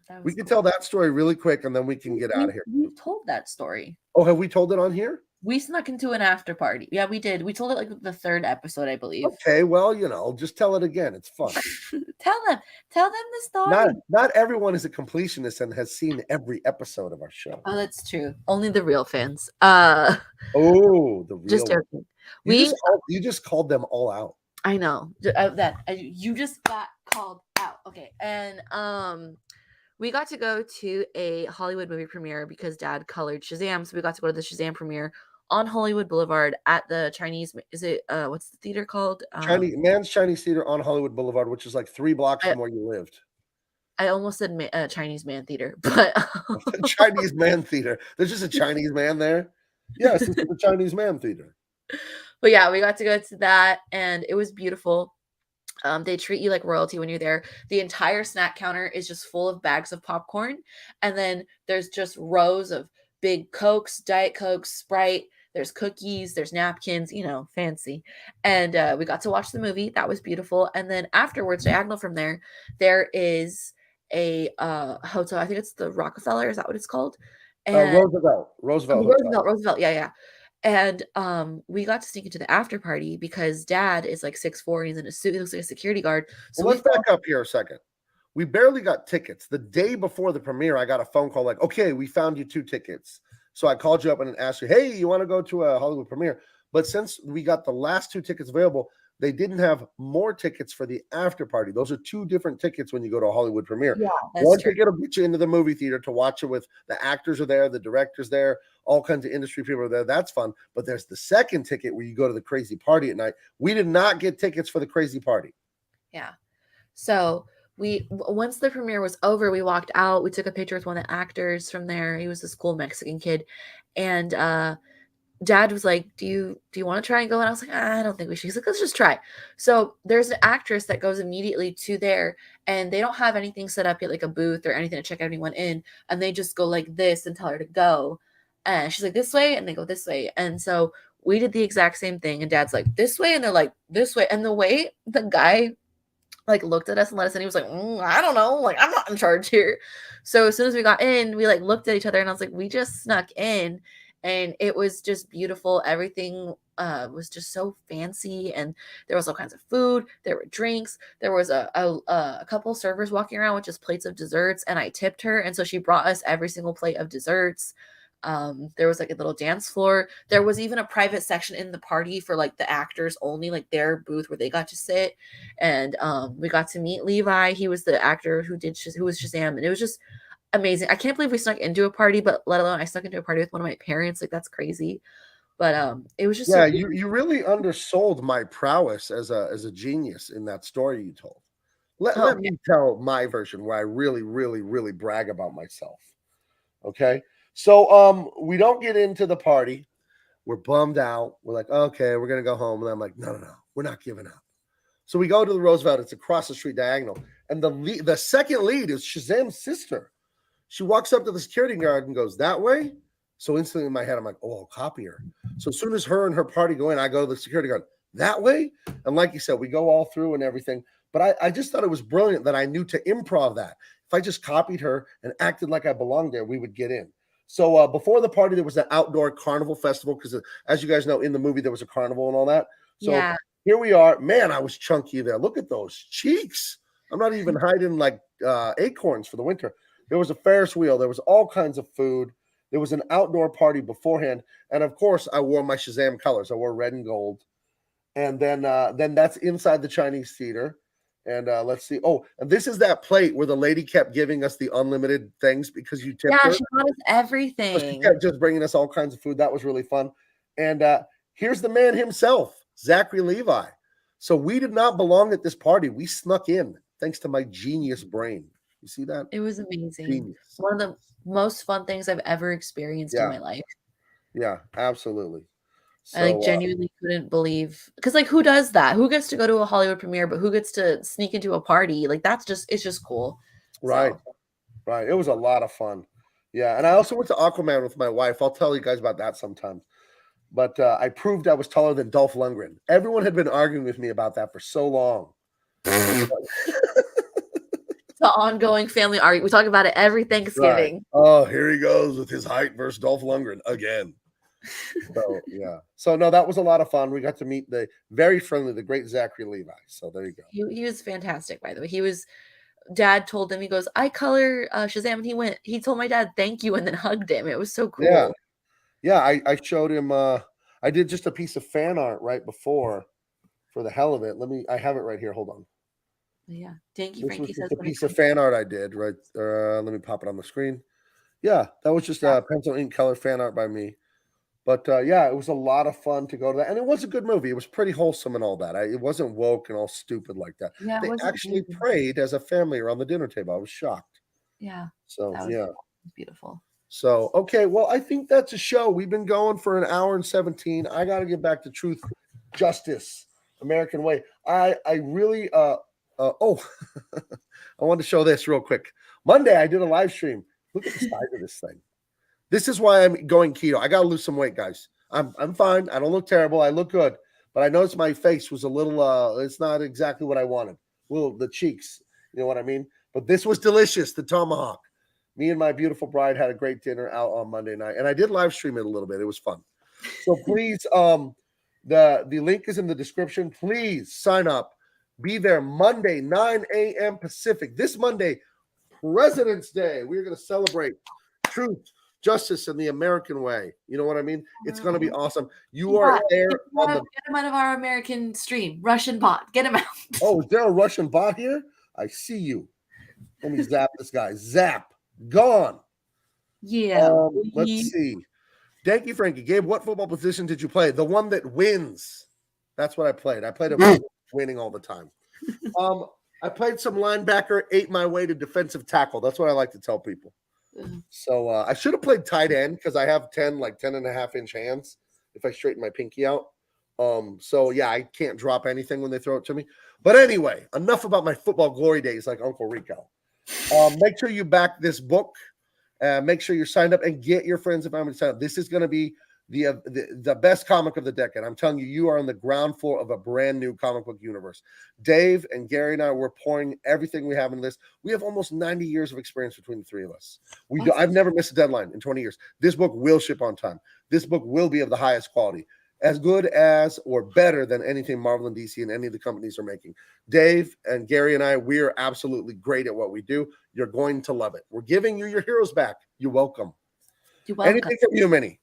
That We was can cool. tell that story really quick and then we can get out of here. We've told that story. Oh, have we told it on here? We snuck into an after party. Yeah, we did. We told it like the third episode, I believe. Okay, well, just tell it again. It's fun. Tell them the story. Not everyone is a completionist and has seen every episode of our show. Oh, that's true. Only the real fans. Oh, the real Just joking. You just called them all out. I know you just got called out. Okay, and we got to go to a Hollywood movie premiere because Dad colored Shazam, so we got to go to the Shazam premiere on Hollywood Boulevard at the Chinese. Is it what's the theater called? Chinese Theater on Hollywood Boulevard, which is like 3 blocks from where you lived. I almost said Chinese Man Theater, but Chinese Man Theater. There's just a Chinese man there. Yes, it's the Chinese Man Theater. But yeah, we got to go to that, and it was beautiful. They treat you like royalty when you're there. The entire snack counter is just full of bags of popcorn, and then there's just rows of big Cokes, Diet Cokes, Sprite. There's cookies, there's napkins, fancy. And we got to watch the movie. That was beautiful. And then afterwards, diagonal from there is a hotel. I think it's the Rockefeller. Is that what it's called? And Roosevelt. Yeah. And we got to sneak into the after party because Dad is like 6'4" and he's in a suit. He looks like a security guard. So let's back up here a second. We barely got tickets. The day before the premiere, I got a phone call like, okay, we found you 2 tickets. So I called you up and asked you, hey, you want to go to a Hollywood premiere? But since we got the last 2 tickets available, they didn't have more tickets for the after party. Those are 2 different tickets when you go to a Hollywood premiere. Yeah, one ticket will get you into the movie theater to watch it with the actors are there, the director's there, all kinds of industry people are there. That's fun. But there's the second ticket where you go to the crazy party at night. We did not get tickets for the crazy party. Yeah. So once the premiere was over, we walked out. We took a picture with one of the actors from there. He was this cool Mexican kid. And Dad was like, do you want to try and go? And I was like, I don't think we should. He's like, let's just try. So there's an actress that goes immediately to there, and they don't have anything set up yet, like a booth or anything to check anyone in. And they just go like this and tell her to go. And she's like, this way. And they go this way. And so we did the exact same thing. And Dad's like, this way. And they're like, this way. And the way the guy like looked at us and let us in, he was like, I don't know, like I'm not in charge here. So as soon as we got in, we like looked at each other and I was like, we just snuck in, and it was just beautiful. Everything was just so fancy, and there was all kinds of food, there were drinks, there was a couple servers walking around with just plates of desserts, and I tipped her, and so she brought us every single plate of desserts. There was like a little dance floor. There was even a private section in the party for like the actors only, like their booth where they got to sit. And we got to meet Levi. He was the actor who was Shazam, and it was just amazing. I can't believe we snuck into a party, but let alone I snuck into a party with one of my parents. Like that's crazy. But it was just you really undersold my prowess as a genius in that story you told. Let me tell my version where I really, really, really brag about myself. Okay. So we don't get into the party. We're bummed out. We're like, okay, we're gonna go home. And I'm like, no, we're not giving up. So we go to the Roosevelt. It's across the street diagonal. And the second lead is Shazam's sister. She walks up to the security guard and goes, that way. So instantly in my head, I'm like, oh, I'll copy her. So as soon as her and her party go in, I go to the security guard, that way. And like you said, we go all through and everything. But I just thought it was brilliant that I knew to improv that. If I just copied her and acted like I belonged there, we would get in. So before the party, there was an outdoor carnival festival because, as you guys know, in the movie, there was a carnival and all that. So here we are. Man, I was chunky there. Look at those cheeks. I'm not even hiding like acorns for the winter. There was a Ferris wheel. There was all kinds of food. There was an outdoor party beforehand. And, of course, I wore my Shazam colors. I wore red and gold. And then that's inside the Chinese theater. And let's see. Oh, and this is that plate where the lady kept giving us the unlimited things because you tipped her. She brought us everything. So she kept just bringing us all kinds of food. That was really fun. And here's the man himself, Zachary Levi. So we did not belong at this party. We snuck in thanks to my genius brain. You see that? It was amazing. Genius. One of the most fun things I've ever experienced in Yeah. my life. Yeah, absolutely. I like So genuinely couldn't believe because like who does that? Who gets to go to a Hollywood premiere, but who gets to sneak into a party? Like that's just it's just cool. right, So right. It was a lot of fun. Yeah, and I also went to Aquaman with my wife. I'll tell you guys about that sometime. But I proved I was taller than Dolph Lundgren. Everyone had been arguing with me about that for so long. the ongoing family argument. We talk about it every Right. Thanksgiving. Oh, here he goes with his height versus Dolph Lundgren again. So yeah. So no, that was a lot of fun. We got to meet the very friendly, the great Zachary Levi. So there you go. He was fantastic, by the way. He was dad told him, he goes, I color Shazam, and he told my dad thank you and then hugged him. It was so cool. Yeah. Yeah, I showed him I did just a piece of fan art right before for the hell of it. I have it right here. Hold on. Yeah. Thank you, This Frankie was says just a when it piece of comes- fan art I did, right? Let me pop it on the screen. Yeah, that was just pencil ink color fan art by me. But yeah, it was a lot of fun to go to that. And it was a good movie. It was pretty wholesome and all that. It wasn't woke and all stupid like that. Yeah, it They wasn't actually weird. prayed as a family around the dinner table. I was shocked. Yeah. So That was yeah. beautiful. So okay, well, I think that's a show. We've been going for an hour and 17. I got to get back to Truth, Justice, American Way. I really oh, I wanted to show this real quick. Monday I did a live stream. Look at the size of this thing. This is why I'm going keto. I got to lose some weight, guys. I'm fine. I don't look terrible. I look good, but I noticed my face was a little it's not exactly what I wanted. Well, the cheeks, you know what I mean? But this was delicious, the tomahawk. Me and my beautiful bride had a great dinner out on Monday night, and I did live stream it a little bit. It was fun. So please, the link is in the description. Please sign up. Be there Monday, 9 a.m. Pacific. This Monday, President's Day. We're going to celebrate truth, justice, and the American way. You know what I mean? It's going to be awesome. You are there on the. Get him out of our American stream. Russian bot. Get him out. Oh, is there a Russian bot here? I see you. Let me zap this guy. Zap. Gone. Yeah. Let's see. Thank you, Frankie. Gabe, what football position did you play? The one that wins. That's what I played. I played a winning all the time. I played some linebacker, ate my way to defensive tackle. That's what I like to tell people. So I should have played tight end because I have 10 and a half inch hands if I straighten my pinky out. So yeah, I can't drop anything when they throw it to me. But anyway, enough about my football glory days like Uncle Rico. Make sure you back this book. Make sure you're signed up and get your friends and family to sign up. This is going to be the best comic of the decade. I'm telling you, you are on the ground floor of a brand new comic book universe. Dave and Gary and I, we're pouring everything we have into this. We have almost 90 years of experience between the three of us. I've never missed a deadline in 20 years. This book will ship on time. This book will be of the highest quality, as good as or better than anything Marvel and DC and any of the companies are making. Dave and Gary and I, we are absolutely great at what we do. You're going to love it. We're giving you your heroes back. You're welcome. You're welcome. Anything from you, Minnie?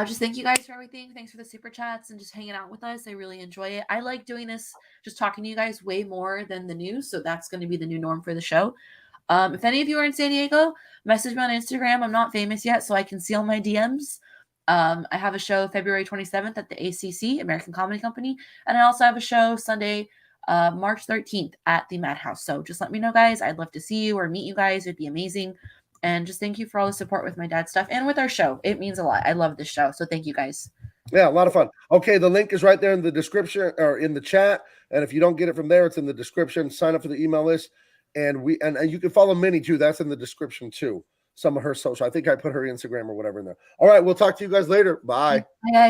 Just thank you guys for everything. Thanks for the super chats and just hanging out with us. I really enjoy it. I like doing this, just talking to you guys way more than the news. So that's going to be the new norm for the show. If any of you are in San Diego, message me on Instagram. I'm not famous yet, so I can see all my DMs. I have a show February 27th at the ACC, American Comedy Company. And I also have a show Sunday, March 13th at the Madhouse. So just let me know, guys. I'd love to see you or meet you guys. It'd be amazing. And just thank you for all the support with my dad's stuff and with our show. It means a lot. I love this show. So thank you guys. Yeah, a lot of fun. Okay, the link is right there in the description or in the chat. And if you don't get it from there, it's in the description. Sign up for the email list. And you can follow Minnie too. That's in the description too. Some of her social. I think I put her Instagram or whatever in there. All right, we'll talk to you guys later. Bye. Bye, guys.